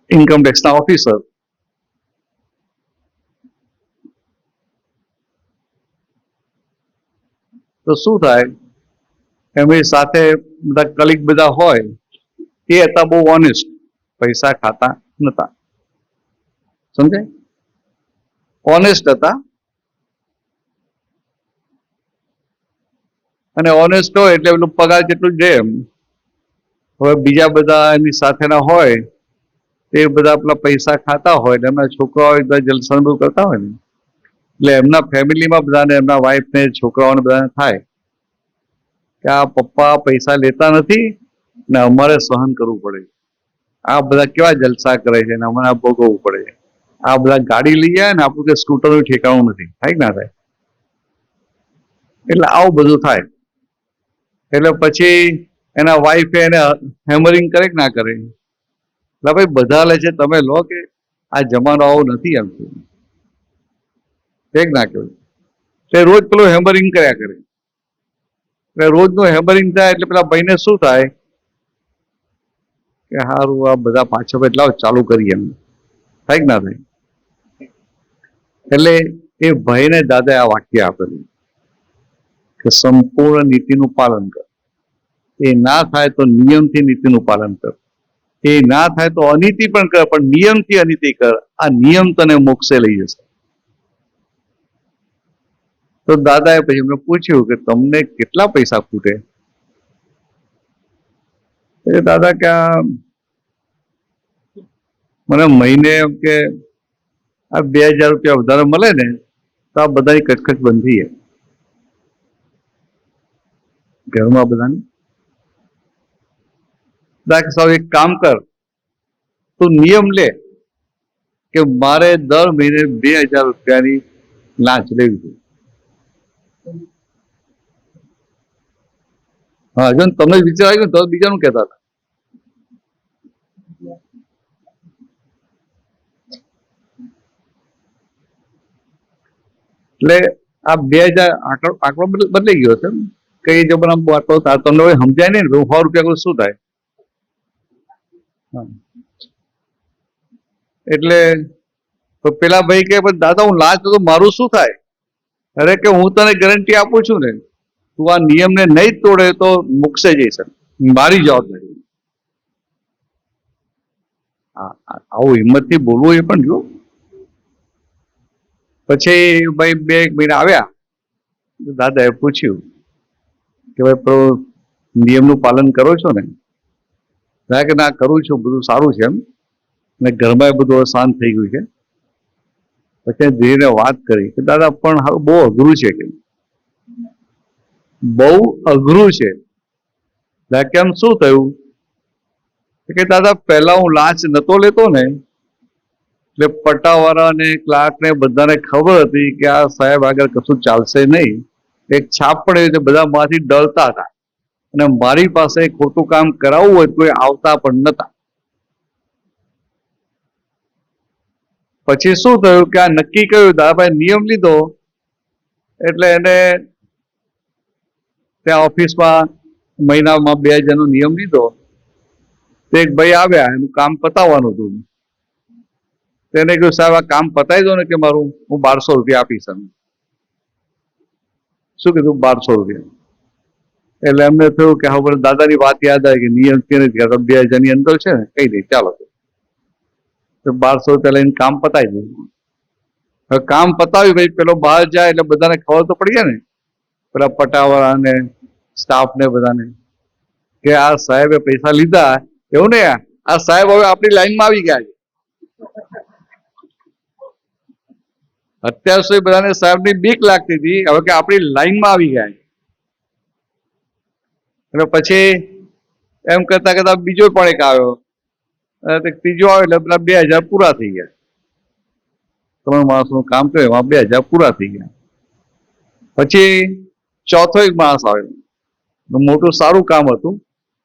ઇન્કમ ટેક્સના ઓફિસર. તો શું થાય, એમની સાથે બધા કલીગ બધા હોય, એ હતા બહુ ઓનેસ્ટ, પૈસા ખાતા નતા. સમજાય? ઓનેસ્ટ હતા. અને ઓનેસ્ટ હોય એટલે પેલું પગાર જેટલું જ એમ. હવે બીજા બધા એની સાથેના હોય તે બધા પેલા પૈસા ખાતા હોય, એમના છોકરાઓ બધા જલસણ કરતા હોય ને, એટલે એમના ફેમિલીમાં બધાને, એમના વાઈફ ને છોકરાઓને બધાને થાય કે આ પપ્પા પૈસા લેતા નથી ને અમારે સહન કરવું પડે. આ બધા કેવા જલસા કરે છે ને અમારે ભોગવવું પડે છે. આ બધા ગાડી લઈ જાય ને આપણું કે સ્કૂટરનું ઠેકાણું નથી. થાય ના થાય? એટલે આવું બધું થાય. એટલે પછી એના વાઈફે એને હેમરિંગ કરે કે ના કરે, એટલે ભાઈ બધા લે છે તમે લો, કે આ જમાનો આવો નથી એમ એક ના કહેવાય. એટલે રોજ પેલું હેમરિંગ કર્યા કરે. એટલે રોજનું હેમરિંગ થાય એટલે પેલા ભાઈને શું થાય કે સારું આ બધા પાછળ એટલા ચાલુ કરીએ એમ. થાય કે ના થાય? એટલે એ ભાઈને દાદાએ આ વાક્ય આપેલું કે સંપૂર્ણ નીતિનું પાલન કર. એ ના થાય તો નિયમથી નીતિનું પાલન કર. એ ના થાય તો અનીતિ પણ કર, પણ નિયમથી અનીતિ કર. આ નિયમ તને મોક્ષે લઈ જશે. તો દાદાએ પછી એમને પૂછ્યું કે તમને કેટલા પૈસા ખૂટે? એ દાદા કે મને મહિને કે આ 2000 રૂપિયા વધારે મળે ને તો આ બધાની કચકચ બંધ થઈ જાય ઘરમાં બધાને. સાહેબ એક કામ કર, તું નિયમ લે કે મારે દર મહિને 2000 રૂપિયાની લાંચ લેવી જોઈએ. હા જો તમને વિચાર આવ્યો તો બીજાનું કહેતા હતા. એટલે આ 2000 આંકડો બદલાઈ ગયો છે. કઈ જમાનામાં આટલો તમને હવે સમજાય નહીં ને 100 રૂપિયા શું થાય. એટલે તો પેલા ભાઈ કે દાદા હું લાંચ તો મારું શું થાય? અરે કે હું તને ગેરંટી આપું છું ને, તું આ નિયમને નહીં તોડે તો મોક્ષે જઈશ, મારી જવાબદારી. આવું હિંમતથી બોલવું એ પણ જો. પછી ભાઈ 2 મહિના આવ્યા, દાદાએ પૂછ્યું કે ભાઈ નિયમનું પાલન કરો છો ને? કે ના કરું છું, બધું સારું છે એમ, ને ઘરમાં બધું શાંત થઈ ગયું છે. પછી ધીરે વાત કરી કે દાદા પણ હવે બહુ અઘરું છે, કે બહુ અઘરું છે. કેમ શું થયું? કે દાદા પહેલા હું લાંચ નતો લેતો ને, એટલે પટ્ટાવાળા ને ક્લાર્ક ને બધાને ખબર હતી કે આ સાહેબ આગળ કશું ચાલશે નહીં. એક છાપ પડે બધા માંથી ડરતા હતા અને મારી પાસે ખોટું કામ કરાવવું હોય તો એ આવતા પણ નતા. પછી શું થયું કે આ નક્કી કર્યું, દાદાભાઈ નિયમ લીધો એટલે એને ત્યાં ઓફિસમાં મહિનામાં 2000 નો નિયમ લીધો. એક ભાઈ આવ્યા, એનું કામ પતાવવાનું હતું. તેને કહ્યું સાહેબ આ કામ પતાવી દો ને, કે મારું હું 1200 રૂપિયા આપીશ. શું કીધું? 1200 રૂપિયા. એટલે એમને થયું કે હવે દાદાની વાત યાદ આવી કે નિયમ કે 2000 ની અંદર છે ને, કઈ નહીં, ચાલો તો 1200 રૂપિયા લઈને કામ પતાવી દીધું. હવે કામ પતાવી ભાઈ પેલો બહાર જાય એટલે બધાને ખબર તો પડી જાય ને, પેલા પટાવાળા ને સ્ટાફ ને બધાને, કે આ સાહેબે પૈસા લીધા. એવું ને, આ સાહેબ હવે આપણી લાઈનમાં આવી ગયા છે. અત્યાર સુધી બધાને સાહેબની બીક લાગતી હતી, હવે કે આપણી લાઈનમાં આવી ગયા છે. એટલે પછી એમ કરતા કરતા બીજો પણ એક આવ્યો, ત્રીજો આવ્યો એટલે પેલા 2000 પૂરા થઈ ગયા. 3 માણસનું કામ કર્યું, એમાં 2000 પૂરા થઈ ગયા. પછી ચોથો એક માણસ આવ્યો, મોટું સારું કામ હતું,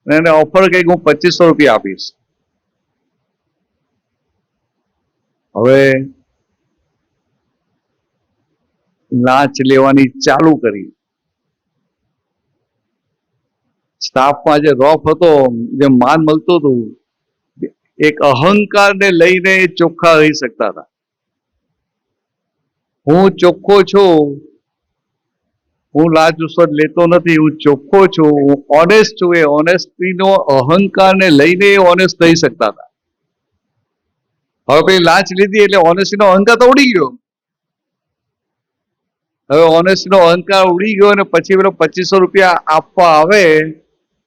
અને એને ઓફર કરી કે હું 2500 રૂપિયા આપીશ. હવે લાંચ લેવાની ચાલુ કરી. સ્ટાફમાં જે રોફ હતો, જે માન મળતું હતું, એક અહંકાર ને લઈને ચોખ્ખા રહી શકતા હતા. હું ચોખ્ખો છું, હું લાંચ રૂશ્વત લેતો નથી, હું ચોખ્ખો છું, હું ઓનેસ્ટ છું. એ ઓનેસ્ટીનો અહંકાર ને લઈને ઓનેસ્ટ થઈ શકતા હતા. હવે પેલી લાંચ લીધી એટલે ઓનેસ્ટીનો અહંકાર તો ઉડી ગયો. હવે ઓનેસ્ટીનો અહંકાર ઉડી ગયો અને પછી પેલો 2500 રૂપિયા આપવા આવે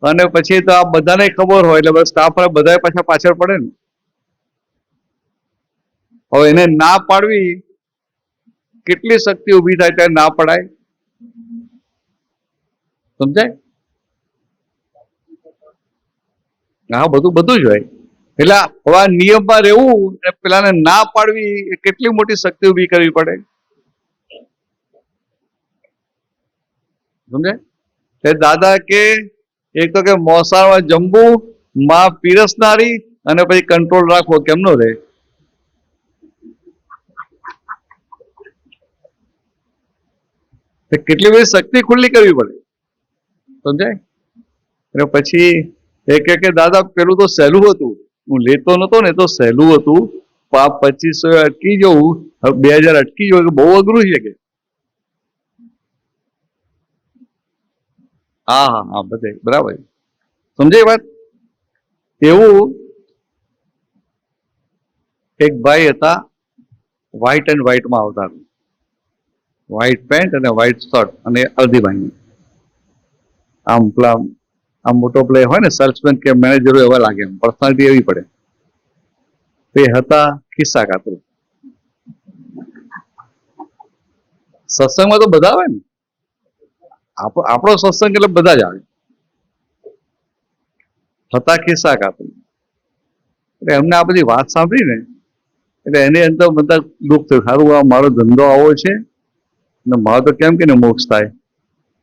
અને પછી તો આ બધાને ખબર હોય એટલે સ્ટાફ બધા પાછા પાછળ પડે ને. હવે એને ના પાડવી, કેટલી શક્તિ ઉભી થાય ત્યારે ના પડાય, સમજાય? હા, બધું જ હોય. એટલે હવે આ નિયમમાં રહેવું, પેલાને ના પાડવી, કેટલી મોટી શક્તિ ઉભી કરવી પડે, સમજાય? એ દાદા કે એક તો કે મોસાળમાં જમવું, માં પીરસનારી, અને પછી કંટ્રોલ રાખવો, કેમનો રહે? કેટલી બધી શક્તિ ખુલ્લી કરવી પડે, સમજાય? અને પછી એ કે દાદા પેલું તો સહેલું હતું, હું લેતો નતો ને તો સહેલું હતું, 2500 અટકી જવું, 2000 અટકી જવું બહુ અઘરું છે. કે હા, બધે બરાબર, સમજાય વાત? એવું એક ભાઈ હતા, વ્હાઈટ એન્ડ વ્હાઈટમાં આવતા, વ્હાઈટ પેન્ટ અને વ્હાઈટ શર્ટ અને અડધી ભાઈ, આમ પેલા આમ મોટો પ્લે હોય ને, સેલ્સમેન કે મેનેજરો એવા લાગે, એમ પર્સનાલિટી એવી પડે. તે હતા ખિસ્સા કાતર. સત્સંગમાં તો બધા આવે ને, આપણો સત્સંગ એટલે બધા જ આવે. હતા ખિસ્સા કાતર. એટલે એમને આ બધી વાત સાંભળી ને, એટલે એની અંદર બધા દુઃખ થયું, સારું આ મારો ધંધો આવો છે ને મારો તો કેમ કે મોક્ષ થાય,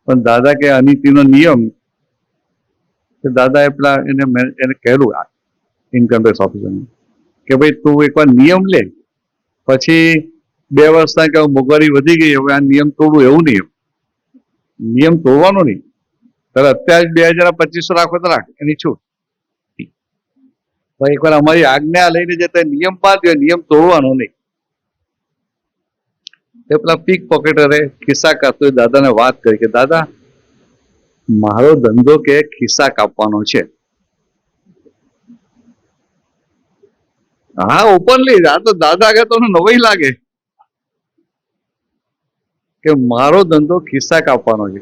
પણ દાદા કે અનિતિનો નિયમ, કે દાદા એ પેલા એને કહેલું ઇન્કમ ટેક્સ ઓફિસરને કે ભાઈ તું એકવાર નિયમ લે, પછી 2 વર્ષ થાય કે મોંઘવારી વધી ગઈ, હવે આ નિયમ તોડવું, એવું નિયમ તોડવાનો નહીં. તારે અત્યારે 2000 2500 રાખો તો રાખ, એની છૂટ. એકવાર અમારી આજ્ઞા લઈને જતા નિયમ બાંધ્યો, નિયમ તોડવાનો નહીં. એ પેલા પીક પોકેટરે ખિસ્સા કાપતો દાદાને વાત કરી કે દાદા મારો ધંધો કે ખિસ્સા કાપવાનો છે. હા, ઓપનલી. આ તો દાદા આગળ તો નવાઈ લાગે કે મારો ધંધો ખિસ્સા કાપવાનો છે.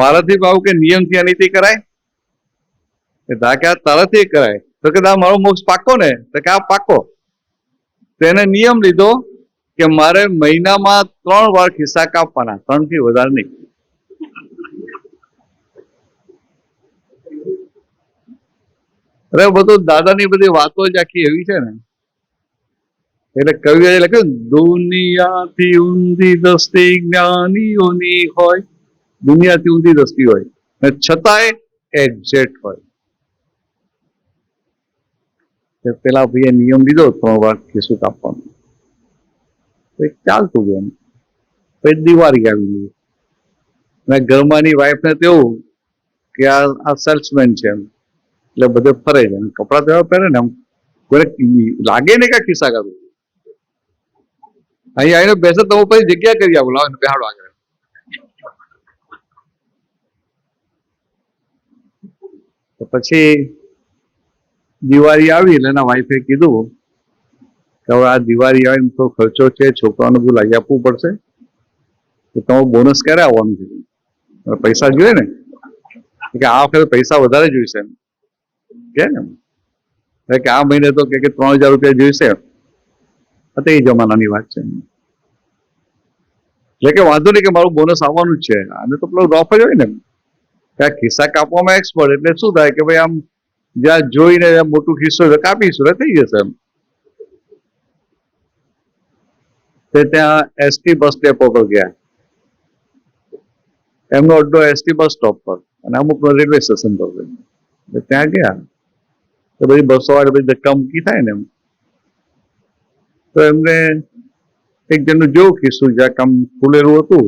મારાથી ભાવ કે નિયમથી અનિતિ કરાય, કે તારાથી કરાય, તો કે મારો મોક્ષ પાકો ને, તો કે આ પાકો. તેને નિયમ લીધો કે મારે મહિનામાં 3 વાર ખિસ્સા કાપવાના, 3 થી વધારે નહીં. અરે બધું દાદાની બધી વાતો જ આખી એવી છે ને. એટલે કવિએ લખ્યું, દુનિયાથી ઊંધી દસ્તી જ્ઞાનીઓની હોય, દુનિયાથી ઊંધી દસ્તી હોય ને છતાંય એક્ઝેક્ટ હોય. પેલા ભાઈએ નિયમ લીધો 3 વાર ખિસ્સું કાપવાનું, ચાલતું ગયું. પછી દિવાળી આવી ગઈ અને ઘરમાંની વાઈફને તેવું કે આ સેલ્સમેન છે એમ, એટલે બધે ફરે છે, કપડા તો એવા પહેરે ને આમ કોઈને લાગે ને કે ખિસ્સા કાઢું. અહીંયા આવીને બેસે તો પછી જગ્યા કરી આવું, લાવો બેહાડો આગળ. તો પછી દિવાળી આવી એટલે એના વાઈફે કીધું કે હવે આ દિવાળી આવીને તો ખર્ચો છે, છોકરાનું બધું લાવી આપવું પડશે, તો તમે બોનસ ક્યારે આવવાનું છે? પૈસા જોઈએ ને, કે આ વખતે પૈસા વધારે જોઈશે એમ કે ને, કે આ મહિને તો કે 3000 રૂપિયા જોઈશે. એ જમાનાની વાત છે. એટલે કે વાંધો નહીં, કે મારું બોનસ આવવાનું જ છે. આને તો પેલો રોફ જ હોય ને, કે આ ખિસ્સા કાપવામાં એક્સપર્ટ. એટલે શું થાય કે ભાઈ આમ જ્યાં જોઈને મોટું ખિસ્સો કાપીશું થઈ જશે એમ. તે ત્યાં એસટી બસ ડેપો પર ગયા, એમનો અડ્ડો એસટી બસ સ્ટોપ પર અને અમુક રેલવે સ્ટેશન પર. ત્યાં ગયા તો બધી બસો વાળે બધી ધક્કા મૂકી થાય ને એમ. તો એમને એક જણનું જેવું ખિસ્સું જ્યાં કામ ખુલેલું હતું,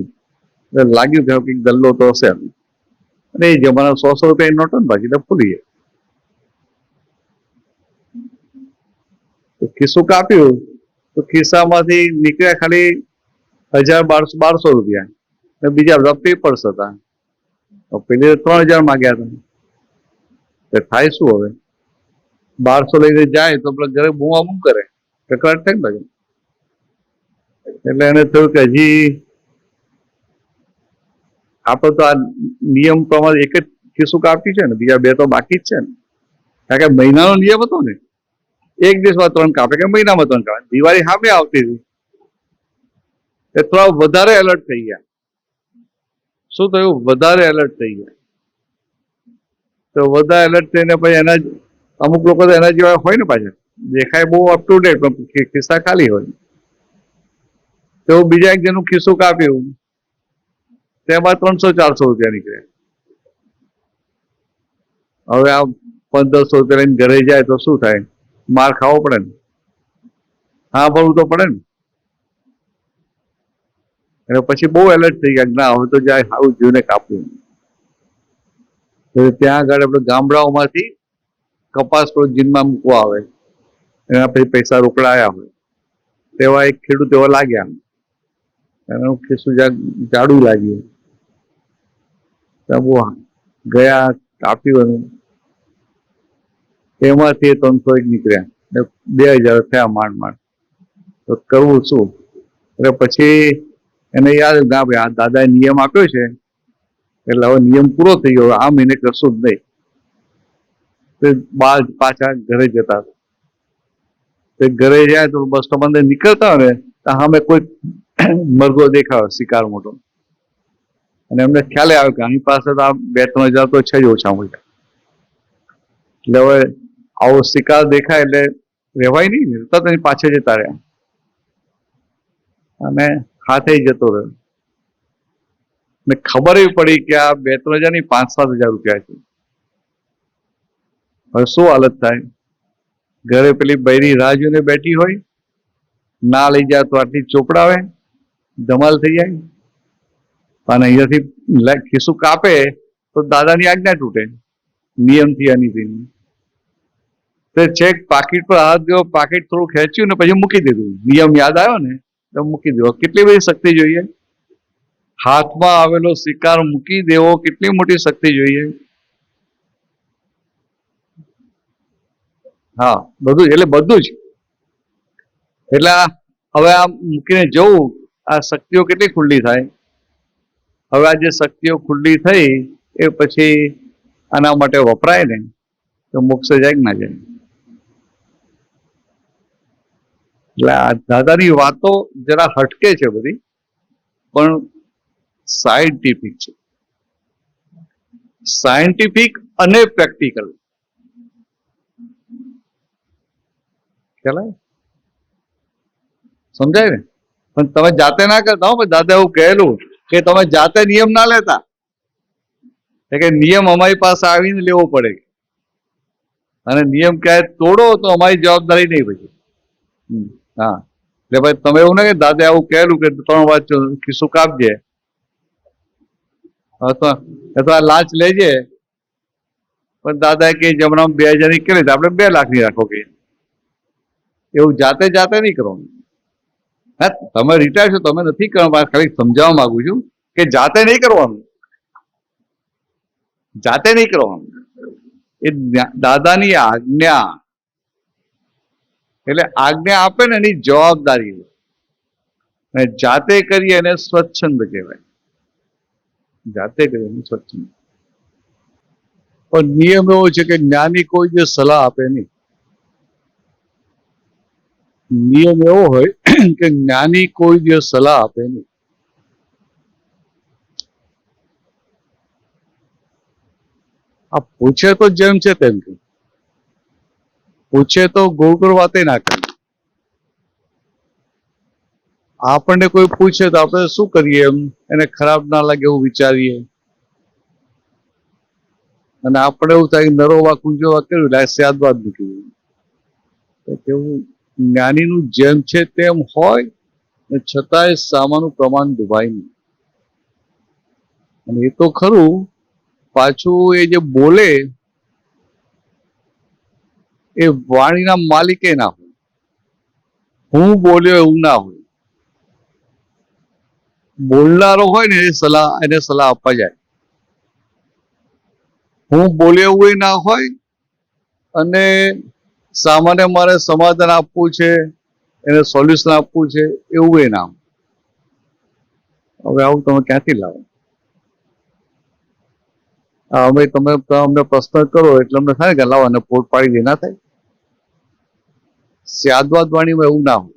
લાગ્યું કે કંઈક ગલ્લો તો હશે. અને એ જમાના 100 રૂપિયાની નોટ ને બાકી તો ખુલી જાય. તો ખિસ્સું કાપ્યું તો ખિસ્સામાંથી નીકળ્યા ખાલી 1000-1200 રૂપિયા, ને બીજા બધા પેપર્સ હતા. પેલી 3000 માંગ્યા હતા. થાય શું હવે? 1200 લઈને જાય તો પેલા ઘરે બૂમા બૂમ કરે, કકડાટ થાય ને બાજુ. એટલે એને થયું કે હજી આપણે તો આ નિયમ પ્રમાણે એક જ ખિસ્સું કાપ્યું છે ને, બીજા 2 તો બાકી જ છે ને. કારણ કે મહિનાનો નિયમ હતો ને, એક દિવસમાં 3 કાપે કે મહિનામાં 3 કાપે. દિવાળી સામે આવતી હતી એ થોડા વધારે એલર્ટ થઈ ગયા. શું થયું? વધારે એલર્ટ થઈ ગયા. તો વધારે એલર્ટ થઈને પછી એના અમુક લોકો તો એના જેવા હોય ને, પાછા દેખાય બહુ અપ ટુ ડેટ, પણ ખિસ્સા ખાલી હોય. તો બીજા એક જણનું ખિસ્સું કાપ્યું, તેમાં 300-400 રૂપિયા નીકળ્યા. હવે આ 1500 રૂપિયા લઈને ઘરે જાય તો શું થાય? માર ખાવો પડે ને, હા ભરવું તો પડે ને. એટલે પછી બહુ એલર્ટ થઈ ગયા, ના હવે તો જાય સારું જીવને કાપવું. ત્યાં આગળ આપણે ગામડાઓમાંથી કપાસ જીનમાં મૂકવા આવે, એના પછી પૈસા રોકડાયા હોય, તેવા એક ખેડૂત એવા લાગ્યા, એનું ખિસ્સું જાડું લાગ્યું. બહુ ગયા, કાપ્યું, એમાંથી 301 નીકળ્યા, 2000 થયા માંડ. તો કરવું શું? એટલે પછી એને યાદ, ના ભાઈ આ દાદાએ નિયમ આપ્યો છે એટલે હવે નિયમ પૂરો થઈ ગયો, આ મહિને કરશું જ નહીં. પાછા ઘરે જતા. ઘરે જાય તો બસ સ્ટોપ નીકળતા હોય ને, તો સામે કોઈ મરઘો દેખાયો, શિકાર મોટો, અને એમને ખ્યાલ આવ્યો કે આની પાસે તો આ 2-3000 તો છે જ ઓછા મોટા. એટલે હવે આવો શિકાર દેખાય એટલે રહેવાય નહીં, તરત એની પાછળ જતા રહ્યા અને હાથે જતો રહ્યો. ને ખબર એવી પડી કે આ 2-3000 નહીં, 5-7 હજાર રૂપિયા છે. હવે શું હાલત થાય? ઘરે પેલી બૈરી રાહ જોઈને બેઠી હોય, ના લઈ જાય તો આટલી ચોપડાવે, ધમાલ થઈ જાય. અને અહીંયાથી ખિસ્સું કાપે તો દાદાની આજ્ઞા તૂટે, નિયમથી અનીથી. તો ચેક પાકીટ પર હાથ ગયો, પાકીટ થોડું ખેંચ્યું ને પછી મૂકી દીધું. નિયમ યાદ આવ્યો ને તો મૂકી દેવો. કેટલી બધી શક્તિ જોઈએ? હાથમાં આવેલો શિકાર મૂકી દેવો કેટલી મોટી શક્તિ જોઈએ. હા, બધું એટલે બધું જ. એટલે હવે આ મૂકીને જવું, આ શક્તિઓ કેટલી ખુલ્લી થાય. હવે આ જે શક્તિઓ ખુલ્લી થઈ એ પછી આના માટે વપરાય ને તો મોક્ષ જાય કે ના જાય. એટલે આ દાદાની વાતો જરા હટકે છે બધી, પણ સાયન્ટિફિક છે. સાયન્ટિફિક અને પ્રેક્ટિકલ. ખ્યાલ આવે? સમજાય ને? પણ તમે જાતે ના કરતા હો. દાદા એવું કહેલું કે તમે જાતે નિયમ ના લેતા, કે નિયમ અમારી પાસે આવીને લેવો પડે, અને નિયમ ક્યાંય તોડો તો અમારી જવાબદારી નહીં પછી. હા, એટલે ભાઈ તમે એવું નહીં કે દાદા આવું કહેલું કે 3 વાર ખિસ્સું કાપજે અથવા લાંચ લેજે, પણ દાદા કે જમણામાં 2000 ની કરી તો આપણે 2 લાખ ની રાખો કે એવું જાતે નહીં કરવાનું. હા, તમે રિટાયર છો, તમે નથી કરવા, ખાલી સમજાવવા માંગુ છું કે જાતે નહીં કરવાનું, જાતે નહીં કરવાનું. એ દાદાની આજ્ઞા, એટલે આજ્ઞા આપે ને એની જવાબદારી. અને જાતે કરીએ એને સ્વચ્છંદ કહેવાય. જાતે કરીએ એને સ્વચ્છંદ. પણ નિયમ એવો છે કે જ્ઞાની કોઈ જે સલાહ આપે નહીં. નિયમ એવો હોય કે જ્ઞાની કોઈ જે સલાહ આપે નહીં. આ પૂછે તો જેમ છે તેમ કે, પૂછે તો ગોળ વાતે ના કરે. આપણને કોઈ પૂછે તો આપણે શું કરીએ, એમ એને ખરાબ ના લાગે એવું વિચારીએ, અને આપણે એવું થાય નરો વા કુંજો વા કર્યું એટલે સ્યાદવાદ મૂકી. કેવું જ્ઞાનીનું જેમ છે તેમ હોય ને છતાંય સામાનું પ્રમાણ ડૂબાય નહીં. અને એ તો ખરું, પાછું એ જે બોલે એ વાણીના માલિકે ના હોય. હું બોલ્યો એવું ના હોય. બોલનારો હોય ને એને સલાહ આપવા જાય. હું બોલ્યો એવું ના હોય, અને સામાન્ય મારે સમાધાન આપવું છે, એને સોલ્યુશન આપવું છે એવું ના હોય. હવે આવું તમે ક્યાંથી લાવો? અમે તમે અમને પ્રશ્ન કરો એટલે અમને થાય કે લાવો અને પોટ પાડી દે, ના થાય. સ્યાદવાદ વાણીમાં એવું ના હોય.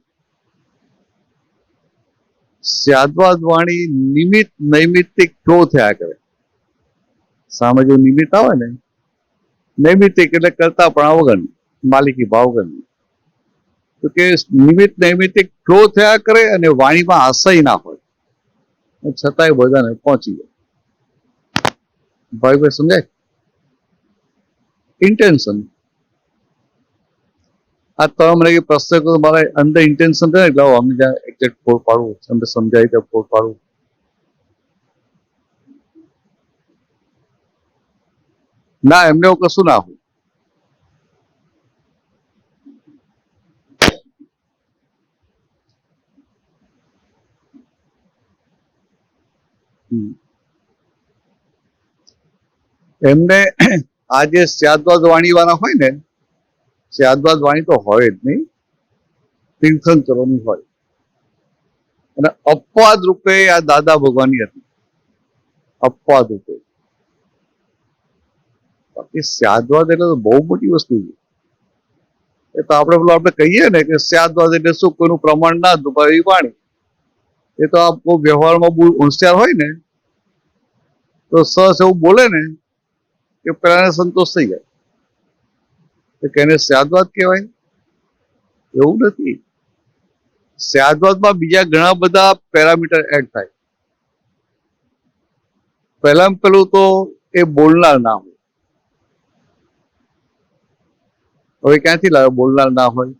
સ્યાદવાદ વાણી નિમિત્ત નૈમિત્તિક ફ્લો થયા કરે. સામે જો નિમિત્ત આવે ને, નૈમિત્તિક એટલે કરતા પણ આ વગર, માલિકી ભાવ વગર. તો કે નિમિત્ત નૈમિત્તિક ફ્લો થયા કરે અને વાણીમાં આશય ના હોય, છતાંય બધાને પહોંચી જાય. ભાઈ સમજાય? ઇન્ટેન્શન. આ તો મને પ્રશ્ન કરો, મારા અંદર ઇન્ટેન્શન થાય એટલે અમે જ્યાં એક્ઝેક્ટ ફોડ પાડવું, તમને સમજાય ત્યાં ફોડ પાડવું. ના, એમને એવું કશું ના હોય. એમને આ જે સ્યાદવાદ વાણી વાળા હોય ને, સ્યાદવાદ વાણી તો હોય જ નહીં, તીર્થંકરોની હોય. અને અપવાદ રૂપે આ દાદા ભગવાનની હતી. અપવાદ રૂપે. બાકી સ્યાદવાદ એટલે તો બહુ મોટી વસ્તુ છે. એ તો આપણે કહીએ ને કે સ્યાદવાદ એટલે શું, કોઈનું પ્રમાણ ના દુભાય એવી વાણી. એ તો આ બહુ વ્યવહારમાં બહુ હોશિયાર હોય ને તો સહજ એવું બોલે ને કે પેલાને સંતોષ થઈ જાય કે એને સ્યાદવાદ કહેવાય. એવું નથી. સ્યાદવાદમાં બીજા ઘણા બધા પેરામીટર એડ થાય. પહેલામાં પેલું તો એ બોલનાર ના હોય. હવે ક્યાંથી લાવે બોલનાર ના હોય?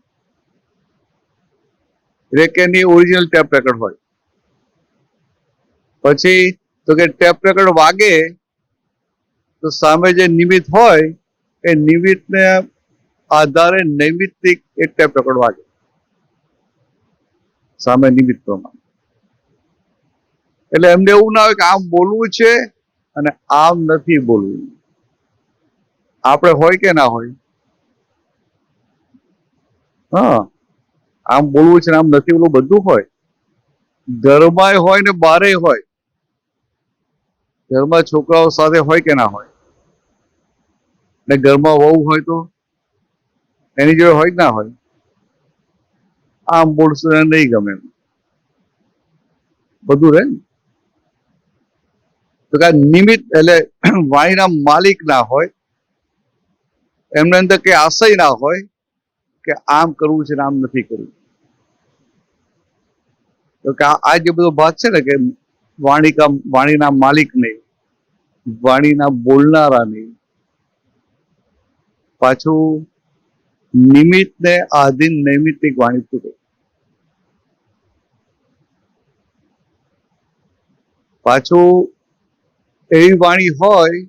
એટલે કે એની ઓરિજિનલ ટેપ રેકર્ડ હોય. પછી તો કે ટેપ રેકર્ડ વાગે તો સામે જે નિમિત્ત હોય એ નિમિત્તને આધારે નૈમિત્તિક એક ટેપ રેકર્ડ વાગે સામે નિમિત્ત પ્રમાણે. એટલે એમને એવું ના હોય કે આમ બોલવું છે અને આમ નથી બોલવું. આપણે હોય કે ના હોય? હા, આમ બોલવું છે ને આમ નથી બોલવું, બધું હોય. ઘરમાં હોય ને બારે હોય. ઘરમાં છોકરાઓ સાથે હોય કે ના હોય? ને ઘરમાં વહુ હોય તો એની જોડે હોય કે ના હોય? આમ બોલશું એને નહીં ગમે, બધું રહે ને. તો કે નિમિત્ત એટલે વાણીના માલિક ના હોય, એમને અંદર કઈ આશય ના હોય કે આમ કરવું છે ને આમ નથી કરવું. તો કે આ જે બધો ભાગ છે ને કે વાણીના માલિક નહીં, વાણીના બોલનારા નહીં, પાછું નિમિત્તને આધીન નૈમિત્તિક વાણી છૂટે. પાછું એવી વાણી હોય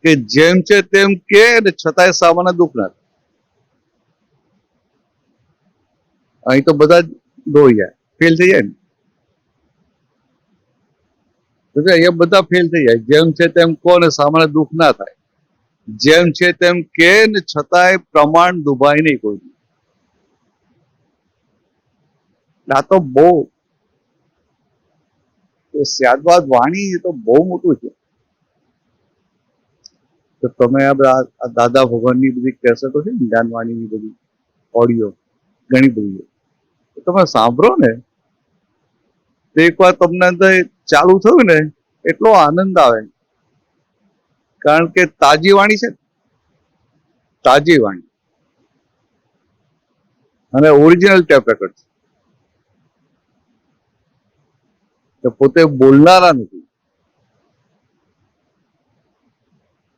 કે જેમ છે તેમ કે છતાંય સામાન્ય દુઃખ ના. અહીં તો બધા જ ડોઈ જાય, ફેલ થઈ જાય ને. તો અહીંયા બધા ફેલ થઈ જાય. જેમ છે તેમ કહો ને સામાન્ય દુઃખ ના થાય. જેમ છે તેમ કે ને છતાંય પ્રમાણ દુભાય નહીં કોઈ. આ તો બહુ સ્યાદવાદ વાણી એ તો બહુ મોટું છે. તો તમે આ બધા દાદા ભગવાનની બધી કેસેટો છે ને, જ્ઞાનવાણીની બધી ઓડિયો ઘણી બધી તમે સાંભળો ને, તો એકવાર તમને અંદર ચાલુ થયું ને એટલો આનંદ આવે, કારણ કે તાજી વાણી છે, તાજી વાણી અને ઓરિજિનલ ટેપ રેકોર્ડ છે. તો પોતે બોલનારા નથી.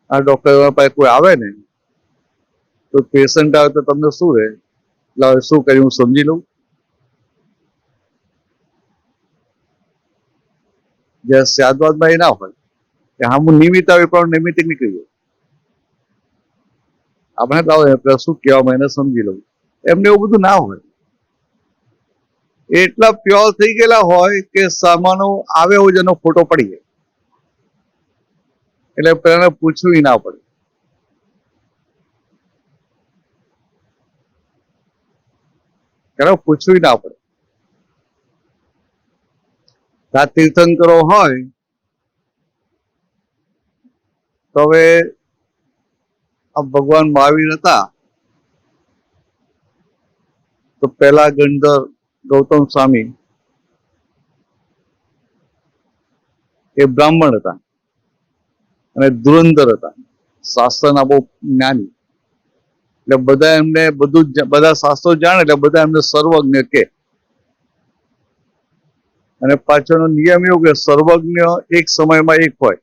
આ ડોક્ટર પાસે કોઈ આવે ને તો પેશન્ટ આવે તો તમને શું રહે, શું કર્યું હું સમજી લઉં. જ્યાં સ્યાદવાદમાં એ ના હોય કે હા હું નિમિત્ત આવી પણ નૈમિત્તિક નીકળી ગયો. આપણે લાવો શું કહેવામાં એને સમજી લઉં, એમને એવું બધું ના હોય. એટલા પ્યોર થઈ ગયેલા હોય કે સામાનો આવે એવો જ એનો ફોટો પડી જાય, એટલે પેલા પૂછવું ના પડે. પૂછવું ના પડે. આ તીર્થંકરો હોય તો હવે આ ભગવાન મહાવીર હતા તો પેલા ગંધર ગૌતમ સ્વામી એ બ્રાહ્મણ હતા અને ધુરંધર હતા, શાસ્ત્રના બહુ જ્ઞાની. એટલે બધા એમને બધા શાસ્ત્રો જાણે એટલે બધા એમને સર્વજ્ઞ કે. અને પાછળનો નિયમ એવો કે સર્વજ્ઞ એક સમયમાં એક હોય.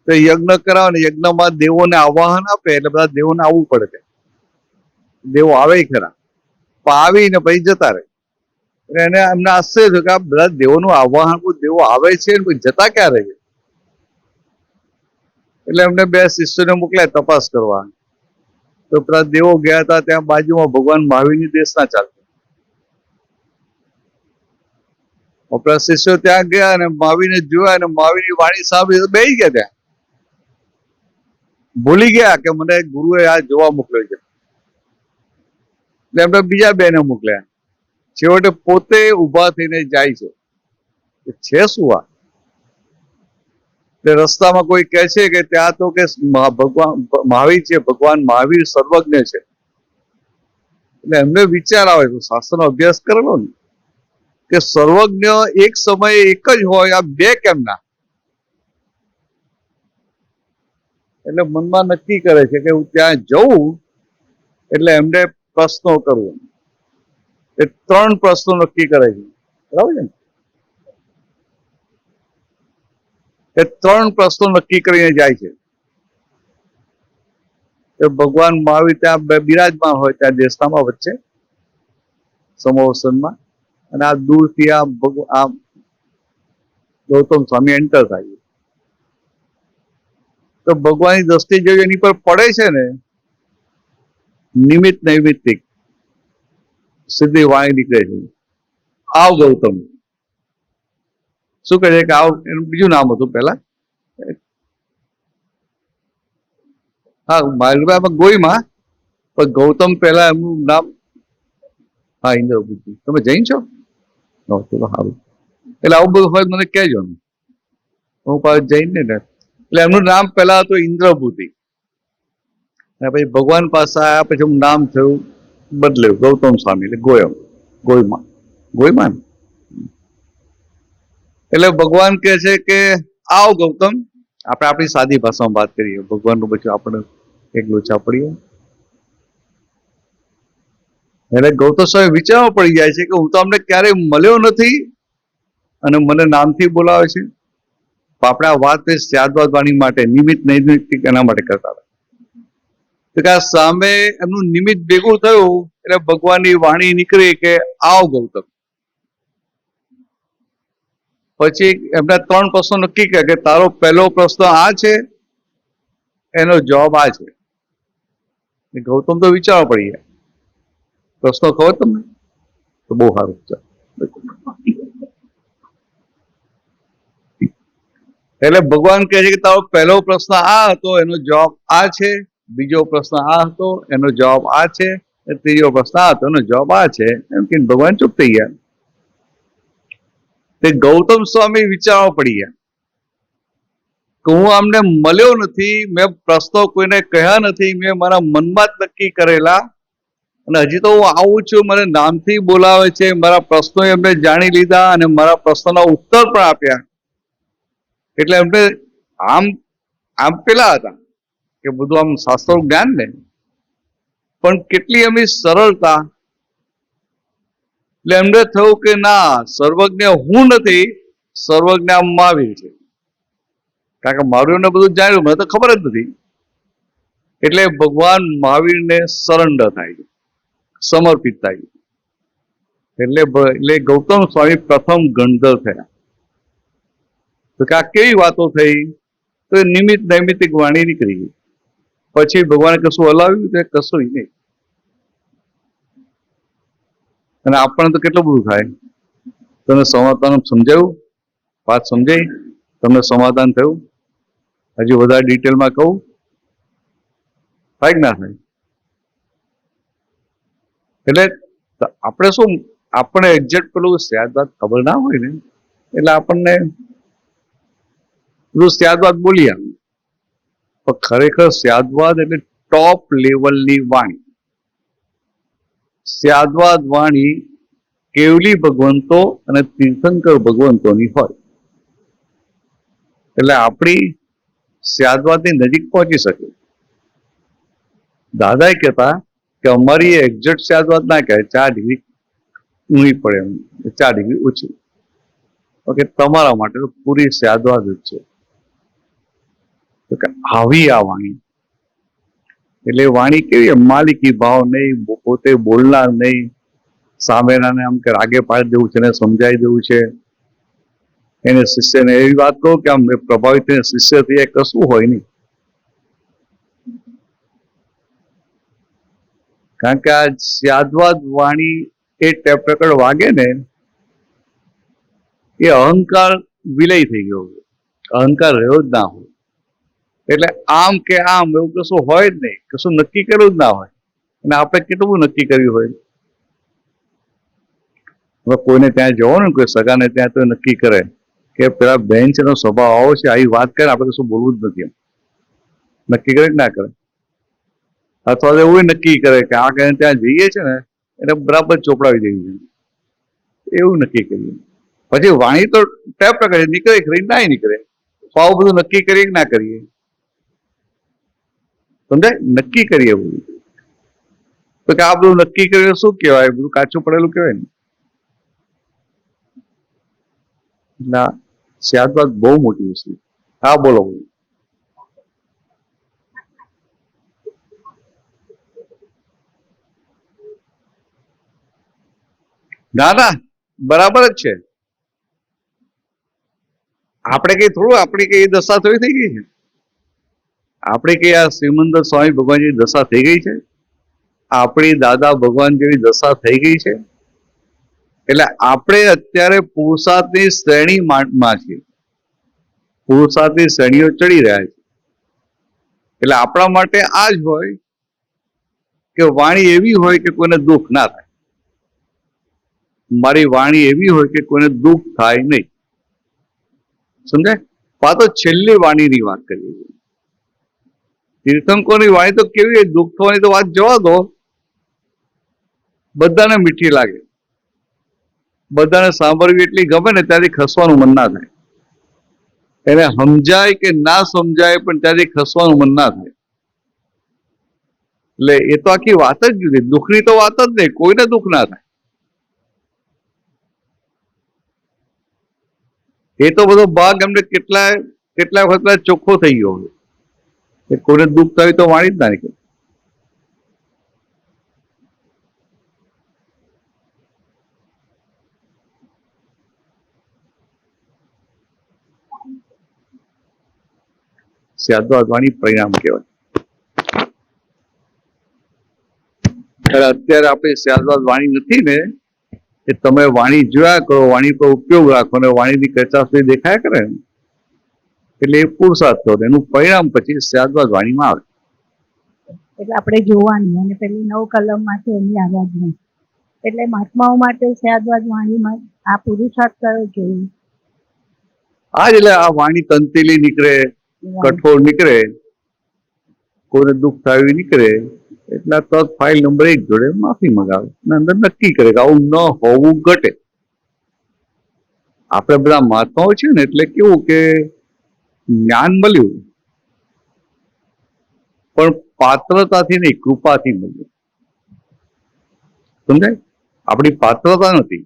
તો યજ્ઞ કરાવે ને યજ્ઞમાં દેવોને આવાહન આપે એટલે બધા દેવોને આવવું પડે છે. દેવો આવે ખરા પણ આવીને પછી જતા રહે. એને એમને આશ્ચર્ય થયું કે આ બધા દેવોનું આવાહન, દેવો આવે છે ને જતા ક્યાં રહે છે. એટલે એમને બે શિષ્યોને મોકલ્યા તપાસ કરવા. તો પેલા દેવો ગયા હતા ત્યાં બાજુમાં ભગવાન મહાવીરની દેશના ચાલતા. પેલા શિષ્યો ત્યાં ગયા અને મહાવીરને જોયા અને મહાવીરની વાણી સાંભળી તો બેસી ગયા ત્યાં. ભૂલી ગયા કે મને ગુરુએ આ જોવા મોકલ્યો છે. એટલે એમને બીજા બેને મોકલ્યા. છેવટે પોતે ઉભા થઈને જાય છે શું આ. રસ્તામાં કોઈ કહે છે કે ત્યાં તો કે ભગવાન મહાવીર છે, ભગવાન મહાવીર સર્વજ્ઞ છે. એટલે એમને વિચાર આવે છે, શાસ્ત્રનો અભ્યાસ કરેલો ને, કે સર્વજ્ઞ એક સમયે એક જ હોય, આ બે કેમ ના. એટલે મનમાં નક્કી કરે છે કે હું ત્યાં જઉં એટલે એમને પ્રશ્નો કરવું. એ 3 પ્રશ્નો નક્કી કરે છે, બરાબર છે ને. એ 3 પ્રશ્નો નક્કી કરીને જાય છે. કે ભગવાન મહાવીર ત્યાં બિરાજમાન હોય ત્યાં દેશનામાં વચ્ચે સમોવસનમાં, અને આ દૂરથી આ ગૌતમ સ્વામી એન્ટર થાય. તો ભગવાનની દ્રષ્ટિ જો એની પર પડે છે ને, નિમિત્ત નૈમિત્તિક સીધી વાણી નીકળે છે, આવ ગૌતમ. શું કહે છે કે આવ, એનું બીજું નામ હતું પેલા, હા માલભાઈ ગોઈમાં, પણ ગૌતમ પહેલા એમનું નામ, હા ઇન્દ્રબુદ્ધિ. તમે જૈન છો? ચલો સારું. એટલે આવું બધું હોય મને કહેજો, હું પાછું જૈન ને. એટલે એમનું નામ પહેલા હતું ઇન્દ્રબુદ્ધિ, અને પછી ભગવાન પાસે આવ્યા પછી નામ થયું બદલ્યું ગૌતમ સ્વામી એટલે ગોયમ, ગોયમાં, ગોયમાં. એટલે ભગવાન કહે છે કે આવ ગૌતમ, આપણે આપણી સાદી ભાષામાં વાત કરીએ, ભગવાનનું પછી આપણે એક લોચા પડીએ. એટલે ગૌતમ સ્વામી વિચારવા પડી જાય છે કે હું તો અમને ક્યારેય મળ્યો નથી અને મને નામથી બોલાવે છે. આપણે આ વાત ત્યારબાદ વાણી માટે નિમિત્ત નૈમિત્તિક એના માટે કરતા હતા. તો કે આ સામે એમનું નિમિત્ત ભેગું થયું એટલે ભગવાનની વાણી નીકળી કે આવ ગૌતમ. પછી એમના 3 પ્રશ્નો નક્કી કર્યા કે તારો પહેલો પ્રશ્ન આ છે, એનો જવાબ આ છે. ગૌતમ તો વિચારવા પડી ગયા, પ્રશ્નો ખબર તમને? તો બહુ સારું. એટલે ભગવાન કહે છે કે તારો પહેલો પ્રશ્ન આ હતો, એનો જવાબ આ છે. બીજો પ્રશ્ન આ હતો, એનો જવાબ આ છે. ત્રીજો પ્રશ્ન આ હતો, એનો જવાબ આ છે. એમ કે ભગવાન ચૂપ થઈ ગયા. તે ગૌતમ સ્વામી વિચારવા પડી ગયા કે હું આમને મળ્યો નથી, મેં પ્રશ્નો કોઈને કહ્યા નથી, મેં મારા મનમાં જ નક્કી કરેલા, અને હજી તો હું આવું છું, મને નામથી બોલાવે છે, મારા પ્રશ્નો એમને જાણી લીધા અને મારા પ્રશ્નોના ઉત્તર પણ આપ્યા. એટલે એમને આમ આમ પેલા હતા કે બધું આમ શાસ્ત્રો જ્ઞાન ને, પણ કેટલી એમની સરળતા. એટલે એમને થયું કે ના, સર્વજ્ઞ હું નથી, સર્વજ્ઞ મહાવીર છે. કારણ કે મારું એમને બધું જાણ્યું, મને તો ખબર જ નથી. એટલે ભગવાન મહાવીરને સરેન્ડર થાય છે, સમર્પિત થાય છે. એટલે ગૌતમ સ્વામી પ્રથમ ગણધર થયા. તો કે આ કેવી વાતો થઈ? તો એ નિમિત્ત નૈમિત્તિક વાણી નીકળી ગઈ. પછી ભગવાને કશું હલાવ્યું તે કશું નહીં. અને આપણને તો કેટલું બધું થાય. તમને સમાધાન સમજાયું? વાત સમજાઈ? તમને સમાધાન થયું? હજી વધારે ડિટેલમાં કહું? થાય કે ના થાય? એટલે આપણે શું, આપણે એક્ઝેક્ટ પેલું સ્યાદ વાત ખબર ના હોય ને, એટલે આપણને બધું સ્યાદવાદ બોલીએ. પણ ખરેખર સ્યાદવાદ એટલે ટોપ લેવલની વાણી. સ્યાદવાદ વાણી કેવલી ભગવંતો અને તીર્થંકર ભગવંતોની હોય. એટલે આપણી સ્યાદવાદની નજીક પહોંચી શકે. દાદા કહેતા કે અમારી એક્ઝેક્ટ સ્યાદવાદ ના કહે, 4 ડિગ્રી ઊંડી પડે, એમ 4 ડિગ્રી ઓછી. ઓકે, તમારા માટે તો પૂરી સ્યાદવાદ જ છે. આવી આ વાણી એટલે વાણી કેવી? માલિકી ભાવ નહીં, પોતે બોલનાર નહીં, સામેનાને આમ કે રાગે પાડી દેવું છે, એને સમજાવી દેવું છે. એને શિષ્યને એવી વાત કહો કે આમ પ્રભાવિત થઈને શિષ્ય થઈ, કશું હોય નહીં. કારણ કે આ સ્યાદવાદ વાણી એ ટેપ રેકર્ડ વાગે ને, એ અહંકાર વિલય થઈ ગયો, અહંકાર રહ્યો જ ના હોય. એટલે આમ કે આમ એવું કશું હોય જ નહીં, કશું નક્કી કર્યું જ ના હોય. અને આપણે કેટલું બધું નક્કી કર્યું હોય. હવે કોઈને ત્યાં જવાનું ને, કોઈ સગાને ત્યાં, તો નક્કી કરે કે પેલા બેન છે એનો સ્વભાવ આવો છે, આવી વાત કરે, આપણે કશું બોલવું જ નથી. એમ નક્કી કરે કે ના કરે? અથવા તો એવું નક્કી કરે કે આ કહીને ત્યાં જઈએ છે ને એને બરાબર ચોપડાવી દેવી છે, એવું નક્કી કરીએ. પછી વાણી તો ટેપ કરે, નીકળે ખરી, ના નીકળે. આવું બધું નક્કી કરીએ કે ના કરીએ? સમજાય? નક્કી કરીએ બધું. તો કે આ બધું નક્કી કરીએ શું કહેવાય? બધું કાચું પડેલું કહેવાય ને. ના, સ્યાદવાદ બહુ મોટી વસ્તુ. હા, બોલો. ના ના, બરાબર જ છે. આપણે કઈ થોડું, આપણી કઈ દશા થોડી થઈ ગઈ છે? આપણે કઈ આ શ્રીમંદર સ્વામી ભગવાન જેવી દશા થઈ ગઈ છે? આપણી દાદા ભગવાન જેવી દશા થઈ ગઈ છે? એટલે આપણે અત્યારે પુરુષાર્થની શ્રેણીમાં છીએ, પુરુષાર્થની શ્રેણીઓ ચડી રહ્યા છે. એટલે આપણા માટે આ જ હોય કે વાણી એવી હોય કે કોઈને દુઃખ ના થાય. મારી વાણી એવી હોય કે કોઈને દુઃખ થાય નહીં. સમજાય? આ તો છેલ્લી વાણીની વાત કરીએ. તીર્થંકરોની વાણી તો કેવી, દુઃખ થવાની તો વાત જવા દો. બધાને મીઠી લાગે, બધાને સાંભળવી એટલી ગમે ને ત્યાંથી ખસવાનું મન ના થાય. એને સમજાય કે ના સમજાય પણ ત્યાંથી ખસવાનું મન ના થાય. એટલે એ તો આખી વાત જ જુદી, દુઃખની તો વાત જ નહીં, કોઈને દુઃખ ના થાય. એ તો બધો ભાગ એમને કેટલા વખત ચોખ્ખો થઈ ગયો હોય. કોઈને દુઃખ થાય તો વાણી જ ના નીકળે. સ્યાદવાદ વાણી પરિણામ કહેવાય. અત્યારે આપણે સ્યાદવાદ વાણી નથી ને, એ તમે વાણી જોયા કરો, વાણી પર ઉપયોગ રાખો ને વાણીની કચાસણી દેખાયા કરે ને, એટલે એ પુરુષાર્થ થયો. એનું પરિણામ પછી સ્યાદવાદ વાણીમાં આવે. એટલે આપણે જોવાની અને પેલી 9 કલમમાં છે એની આવાજ નહીં. એટલે મહાત્માઓ માટે સ્યાદવાદ વાણીમાં આ પુરુષાર્થ કયો જોઈએ? એટલે આ વાણી તંતેલી નીકળે, કઠોળ નીકળે, કોઈને દુઃખ થાય નીકળે, એટલે તરત ફાઇલ નંબર 1 જોડે માફી મંગાવે અને અંદર નક્કી કરે કે આવું ન હોવું ઘટે. આપણે બધા મહાત્માઓ છે ને, એટલે કેવું કે જ્ઞાન મળ્યું પણ પાત્રતાથી નહીં, કૃપાથી મળ્યું. સમજાય? આપણી પાત્રતા નથી,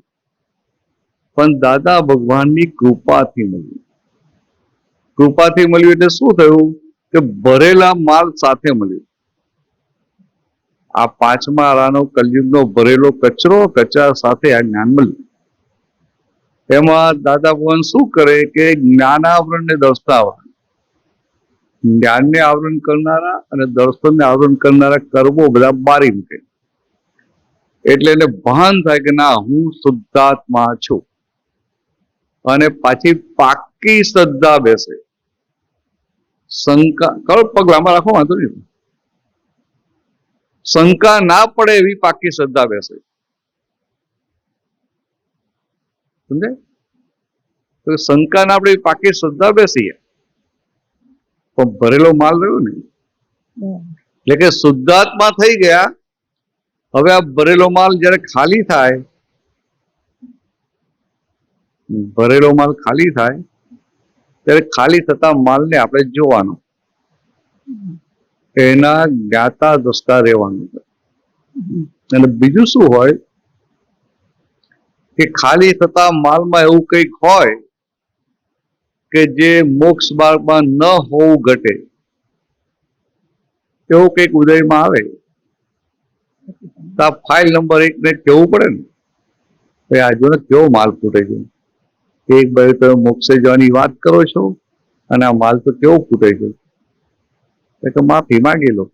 પણ દાદા ભગવાનની કૃપાથી મળ્યું. કૃપાથી મળ્યું એટલે શું થયું કે ભરેલા માલ સાથે મળ્યું. આ 5મા આરાનો કલયુગનો ભરેલો કચરા સાથે આ જ્ઞાન મળ્યું. એમાં દાદા ભગવાન શું કરે કે જ્ઞાનાવરણ ને દર્શનાવરણ, જ્ઞાનને આવરણ કરનારા અને દર્શનને આવરણ કરનારા કર્મો બધા બારી મૂકે. એટલે એને ભાન થાય કે ના, હું શુદ્ધાત્મા છું. અને પાછી પાકી શ્રદ્ધા બેસે. શંકા પગ લાંબા રાખો, વાંધો નહીં, શંકા ના પડે એવી પાકી શ્રદ્ધા બેસે. સમજે? તો શંકા ના પડે એવી પાકી શ્રદ્ધા બેસી, પણ ભરેલો માલ રહ્યો ને, એટલે કે શુદ્ધાત્મા થઈ ગયા. હવે આ ભરેલો માલ જયારે ખાલી થાય, ભરેલો માલ ખાલી થાય ત્યારે ખાલી થતા માલને આપણે જોવાનો, એના જ્ઞાતા દ્રષ્ટા રહેવાનું. અને બીજું શું હોય કે ખાલી થતા માલમાં એવું કંઈક હોય કે જે મોક્ષ માર્ગમાં ન હોવું ઘટે, એવું કંઈક ઉદયમાં આવે તો આ ફાઇલ નંબર 1 ને કેવું પડે ને, ભાઈ આ જો ને કેવો માલ ફૂટે છે. એક બાજુ તમે મોક્ષે જવાની વાત કરો છો અને આ માલ તો કેવો ફૂટે છે, તો માફી માંગી લો.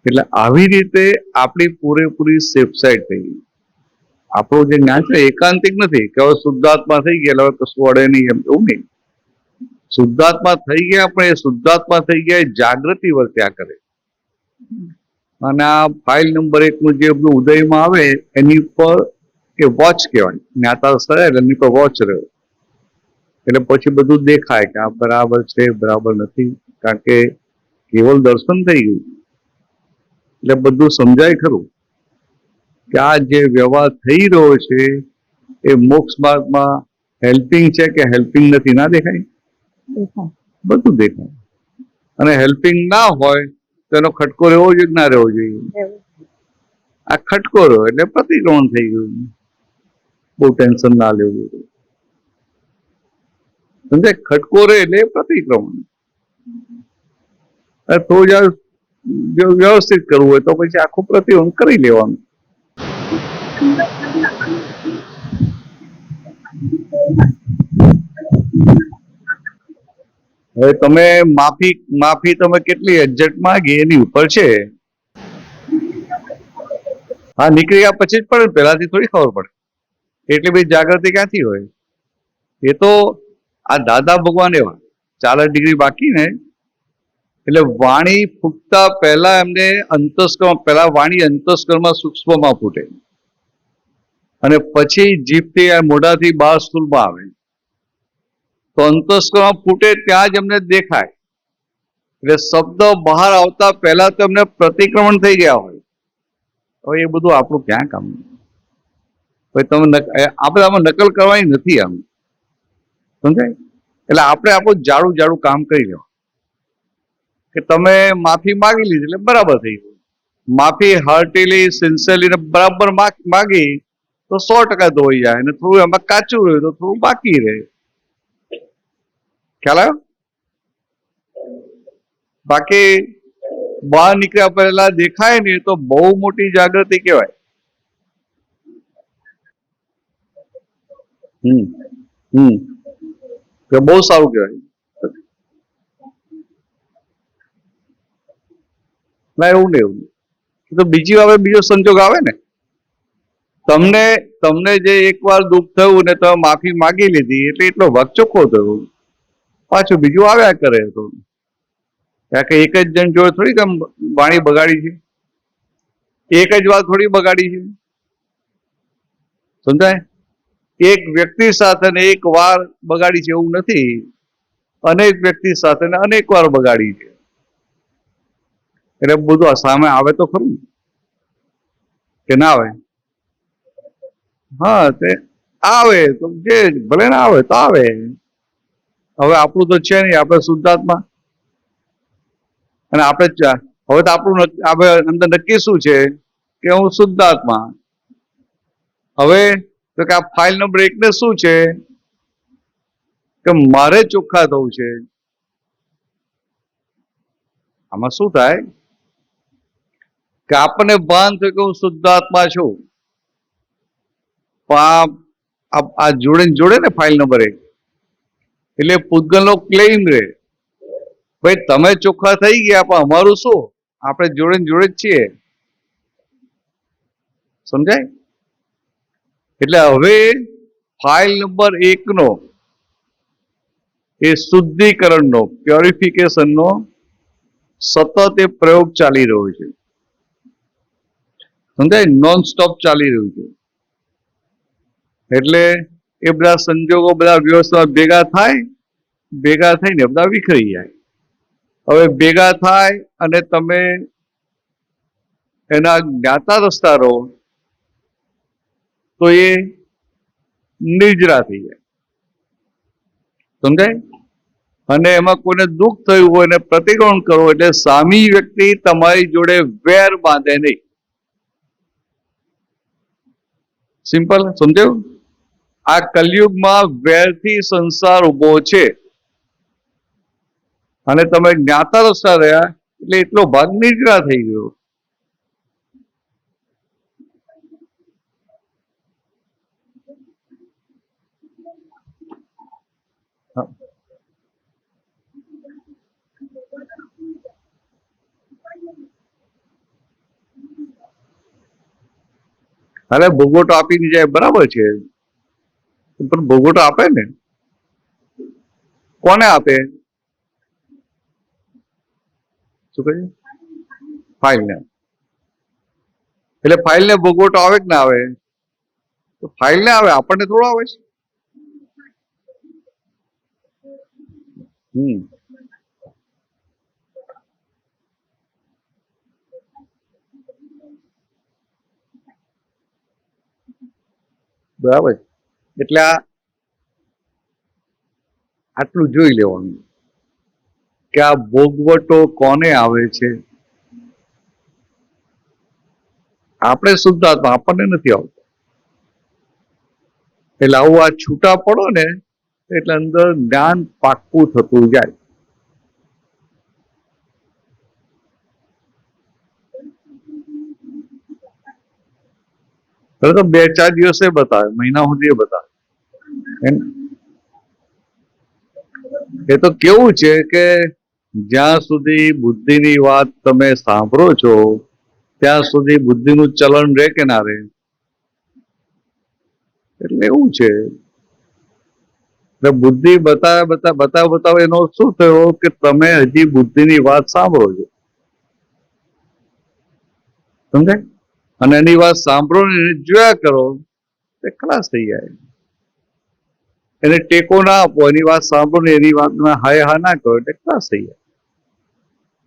એટલે આવી રીતે આપણી પૂરેપૂરી સેફ સાઈડ થઈ ગઈ. આપણું જે જ્ઞાન છે એકાંતિક નથી કે હવે શુદ્ધાત્મા થઈ ગયા હવે કશું અડે નહીં, એમ એવું નહીં. શુદ્ધાત્મા થઈ ગયા, પણ એ શુદ્ધાત્મા થઈ ગયા એ જાગૃતિ વર્ત્યા કરે. અને આ ફાઇલ નંબર 1 નું જે ઉદયમાં આવે એની પર એ વોચ કહેવાય, જ્ઞાતા સ્થળે એની પર વોચ રહ્યો. એટલે પછી બધું દેખાય કે આ બરાબર છે, બરાબર નથી, કારણ કે કેવલ દર્શન થઈ ગયું. એટલે બધું સમજાય ખરું કે આ જે વ્યવહાર થઈ રહ્યો છે એ મોક્ષ માર્ગમાં હેલ્પિંગ છે કે હેલ્પિંગ નથી, ના દેખાય? બધું દેખાય. અને હેલ્પિંગ ના હોય તો એનો ખટકો રહેવો જોઈએ કે ના રહેવો જોઈએ? આ ખટકો રહ્યો એટલે પ્રતિક્રમણ થઈ ગયું. બહુ ટેન્શન ના લેવું જોઈએ. સમજાય? ખટકો રહે એટલે પ્રતિક્રમણ. થોડું વ્યવસ્થિત કરવું હોય તો પછી આખું પ્રતિક્રમણ કરી લેવાનું. હવે તમે માફી તમે કેટલી એક્ઝેક્ટ માંગી એની ઉપર છે. હા, નીકળી ગયા પછી જ પડે, પહેલાથી થોડી ખબર પડે. એટલી બધી જાગૃતિ ક્યાંથી હોય? એ તો આ દાદા ભગવાન એવા 40 ડિગ્રી બાકી ને, એટલે વાણી ફૂટતા પહેલા એમને અંતસ્કરણ, પહેલા વાણી અંતસ્કરણમાં સૂક્ષ્મમાં ફૂટે અને પછી જીભથી મોઢાથી બહાર સ્થૂળમાં આવે. તો અંતસ્કરણ ફૂટે ત્યાં જ એમને દેખાય. એટલે શબ્દ બહાર આવતા પહેલા તો એમને પ્રતિક્રમણ થઈ ગયા હોય, હવે એ બધું આપણું ક્યાં કામ? ભાઈ તમે આપણે આમાં નકલ કરવાની નથી આમ, સમજાય? એટલે આપણે આપણું જાડું જાડું કામ કરી લેવું કે તમે માફી માગી લીધી એટલે બરાબર થઈ ગયું. માફી હાર્ટીલી સિન્સિયરલી બરાબર માગી તો 100% ધોઈ જાય, અને થોડું એમાં કાચું રહ્યું તો થોડું બાકી રહે. ખ્યાલ આવ્યો? બાકી બહાર નીકળ્યા પહેલા દેખાય ને તો બહુ મોટી જાગૃતિ કહેવાય. કે બહુ સારું કહેવાય. ના એવું ને એવું તો બીજી વાર બીજો સંજોગ આવે ને. તમને જે એકવાર દુઃખ થયું ને તમે માફી માગી લીધી એટલે એટલો વખ ચોખ્ખો થયો, પાછું બીજું આવ્યા કરે. તો કારણ કે એક જ જણ જોડે થોડી કેમ વાણી બગાડી છે, એક જ વાત થોડી બગાડી છે, સમજાય? એક વ્યક્તિ સાથે એક વાર બગાડી છે એવું નથી, અનેક વ્યક્તિ સાથે અનેક વાર બગાડી છે. એટલે બધું સામે આવે તો ખરું કે ના આવે? હા, તે આવે તો જે ભલે ના આવે તો આવે. હવે આપણું તો છે નહીં, આપણે શુદ્ધાત્મા, અને આપણે હવે તો આપણું આપણે અંદર નક્કી શું છે કે હું શુદ્ધાત્મા. હવે તો કે આ ફાઇલ નંબર 1 ને શું છે કે મારે ચોખ્ખા થવું છે. આમાં શું થાય કે આપણને ભાન થયું કે હું શુદ્ધાત્મા છું, પણ આ જોડે ને ફાઇલ નંબર 1 એટલે પૂતગલનો ક્લેમ રહે, ભાઈ તમે ચોખ્ખા થઈ ગયા પણ અમારું શું? આપણે જોડે જ છીએ, સમજાય? એટલે હવે ફાઇલ નંબર 1 નો એ શુદ્ધિકરણનો, પ્યોરિફિકેશનનો સતત એ પ્રયોગ ચાલી રહ્યો છે, સમજાય? નોન સ્ટોપ ચાલી રહ્યું છે. એટલે એ બધા સંજોગો બધા વ્યવસ્થા ભેગા થઈને બધા વિખરી જાય. હવે ભેગા થાય અને તમે એના જ્ઞાતા રસ્તા રહો તો એ નિર્જરા થઈ જાય, સમજાય? અને એમાં કોઈને દુઃખ થયું હોય ને પ્રતિક્રમણ કરો એટલે સામી વ્યક્તિ તમારી જોડે વેર બાંધે નહીં. સિમ્પલ, સમજાયું? આ કલયુગમાં વેરથી સંસાર ઉભો છે, અને તમે જ્ઞાતા રસ્તા રહ્યા એટલે એટલો ભાગ નિર્જરા થઈ ગયો. અરે ભોગવટો આપીને જાય બરાબર છે, પણ ભોગવટો આપે ને કોને આપે? શું કહે? ફાઇલ ને. એટલે ફાઇલ ને ભોગવટો આવે કે ના આવે? તો ફાઇલ ને આવે, આપણને થોડો આવે છે. બરાબર. એટલે આટલું જોઈ લેવાનું કે આ ભોગવટો કોને આવે છે. આપણે શુદ્ધાત્મા, આપણને નથી આવતો. એટલે આવું આ છૂટા પડો ને એટલે અંદર જ્ઞાન પાકું થતું જાય. તો 2-4 દિવસે બતાવે, મહિના સુધી બતાવે. એ તો કેવું છે કે જ્યાં સુધી બુદ્ધિની વાત તમે સાંભળો છો ત્યાં સુધી બુદ્ધિનું ચલણ રહે કે ના રહે? એટલે એવું છે. બુદ્ધિ બતાવે એનો શું થયો કે તમે હજી બુદ્ધિની વાત સાંભળો છો, સમજાય? અને એની વાત સાંભળો ને જોયા કરો તે ખલાસ થઈ જાય. એને ટેકો ના આપો, એની વાત સાંભળો ને એની વાતમાં હાય હા ના કરો એટલે ખલાસ થઈ જાય.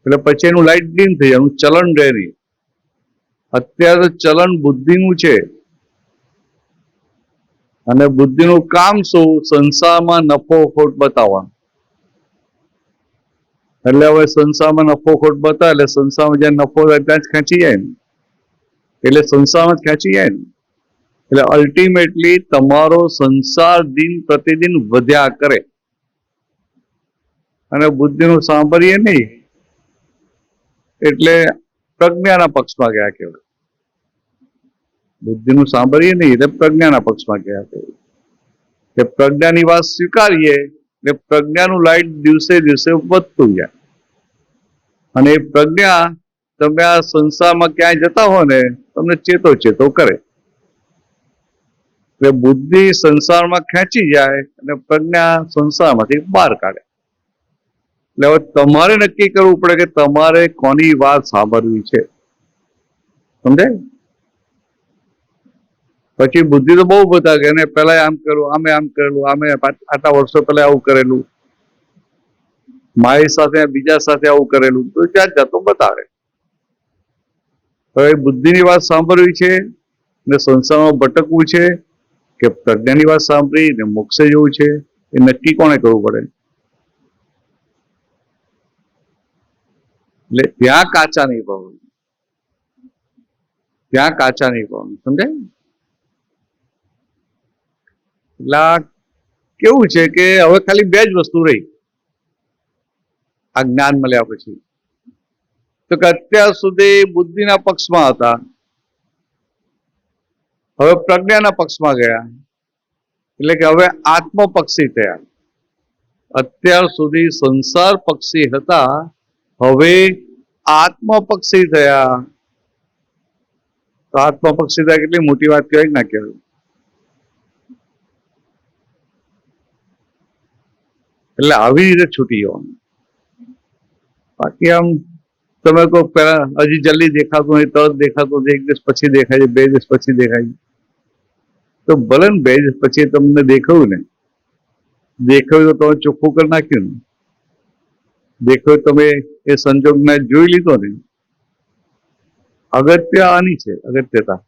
એટલે પછી એનું લાઇટ ડીમ થઈ જાય, એનું ચલણ રહે નહીં. અત્યારે ચલણ બુદ્ધિનું છે અને બુદ્ધિનું કામ શું? સંસારમાં નફો ખોટ બતાવવાનું. એટલે હવે સંસારમાં નફો ખોટ બતાવે એટલે સંસારમાં જ્યાં નફો હોય ત્યાં જ ખેંચી જાય ને, એટલે સંસારમાં જ ખેંચી જાય ને. એટલે અલ્ટિમેટલી તમારો સંસાર દિન પ્રતિદિન વધ્યા કરે અને બુદ્ધિનું સાંભળીએ નહીં એટલે પ્રજ્ઞાના પક્ષમાં ગયા કહેવાય. બુદ્ધિનું સાંભળીએ નહીં એટલે પ્રજ્ઞાના પક્ષમાં ગયા કહેવાય. કે પ્રજ્ઞાની વાત સ્વીકારીએ એટલે પ્રજ્ઞાનું લાઈટ દિવસે દિવસે વધતું જાય અને એ પ્રજ્ઞા તમે આ સંસારમાં ક્યાંય જતા હો ને તમને ચેતો કરે. એટલે બુદ્ધિ સંસારમાં ખેંચી જાય અને પ્રજ્ઞા સંસારમાંથી બહાર કાઢે. એટલે હવે તમારે નક્કી કરવું પડે કે તમારે કોની વાત સાંભળવી છે. સમજાય? પછી બુદ્ધિ તો બહુ બધા કે એને પેલા આમ કર્યું, આમે આમ કરેલું, આમે આટલા વર્ષો પહેલા આવું કરેલું, મારી સાથે બીજા સાથે આવું કરેલું, તો જાત જાતો બતાવે. હવે બુદ્ધિની વાત સાંભળવી છે ને સંસારમાં ભટકવું છે કે પ્રજ્ઞાની વાત સાંભળી ને મોક્ષે જવું છે, એ નક્કી કોને કરવું પડે? એટલે ત્યાં કાચા નહીં પડવું, ત્યાં કાચા નહીં પડવું. સમજાય? એટલે કેવું છે કે હવે ખાલી બે જ વસ્તુ રહી આ જ્ઞાન મળ્યા પછી. તો કે અત્યાર સુધી બુદ્ધિના પક્ષમાં હતા, હવે પ્રજ્ઞાના પક્ષમાં ગયા, એટલે કે હવે આત્મપક્ષી થયા. અત્યાર સુધી સંસાર પક્ષી હતા, હવે આત્મપક્ષી થયા. તો આત્મપક્ષી થયા કેટલી મોટી વાત કહેવાય ના કહેવાય? એટલે આવી રીતે છૂટી જવાનું. બાકી આમ તમે કહો પેલા હજી જલ્દી દેખાતું નહીં, તરત દેખાતું, એક દિવસ પછી દેખાય છે, બે દિવસ પછી દેખાય છે, તો ભલે ને બે દિવસ પછી તમને દેખાયું ને, દેખાયું તો તમે ચોખ્ખું કરી નાખ્યું ને, દેખાયું તમે એ સંજોગને જોઈ લીધો ને. અગત્ય આની છે, અગત્યતા.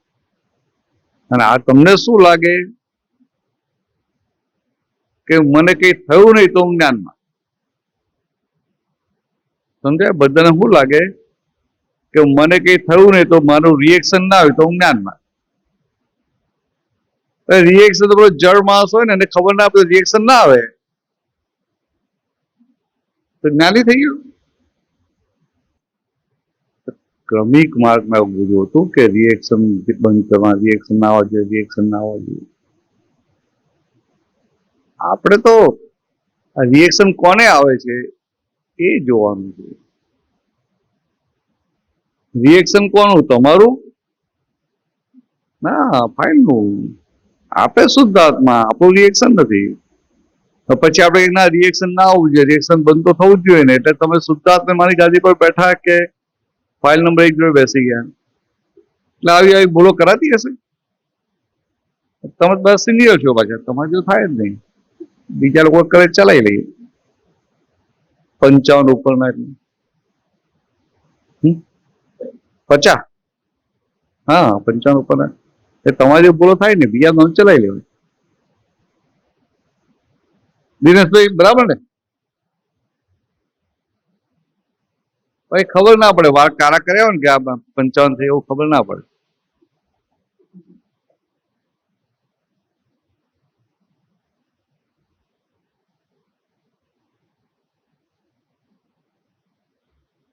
અને આ તમને શું લાગે કે મને કઈ થયું નહીં તો હું જ્ઞાનમાં. સમજાય? બધાને શું લાગે કે મને કઈ થયું નહીં તો મારું રિએક્શન ના હોય તો હું જ્ઞાનમાં. રિએક્શન તો પેલો જળ માણસ હોય ને એને ખબર ના પડે, રિએક્શન ના આવે તો જ્ઞાની થઈ ગયું. ક્રમિક માર્ગમાં એવું બધું હતું કે રિએક્શન બંધ કરવા, રિએક્શન ના આવવા જોઈએ, રિએક્શન ના આવવા જોઈએ. આપણે તો રિએક્શન કોને આવે છે એ જોવાનું છે. રિએક્શન કોનું? તમારું ના, ફાઇલ નું. આપણે શુદ્ધ આત્મા, આપણું રિએક્શન નથી. પછી આપણે ના રિએક્શન ના આવવું જોઈએ, રિએક્શન બંધ તો થવું જ જોઈએ ને. એટલે તમે શુદ્ધ આત્મા મારી ગાદી પર બેઠા કે ફાઇલ નંબર 1 જોડે બેસી ગયા, એટલે આવી ભૂલો કરાતી હશે. તમે બસ સિનિયર છો પાછા, તમારે જો થાય જ નહીં. બીજા લોકો કરે ચલાવી લઈએ 55 ઉપરના, એટલે 50, હા 55 ઉપરના. એ તમારી ભૂલો થાય ને, બીજા નોંધ ચલાવી લેવાય. દિનેશભાઈ બરાબર ને? ભાઈ ખબર ના પડે, વાર કારા કર્યા હોય ને કે આ 55 થઈ એવું ખબર ના પડે.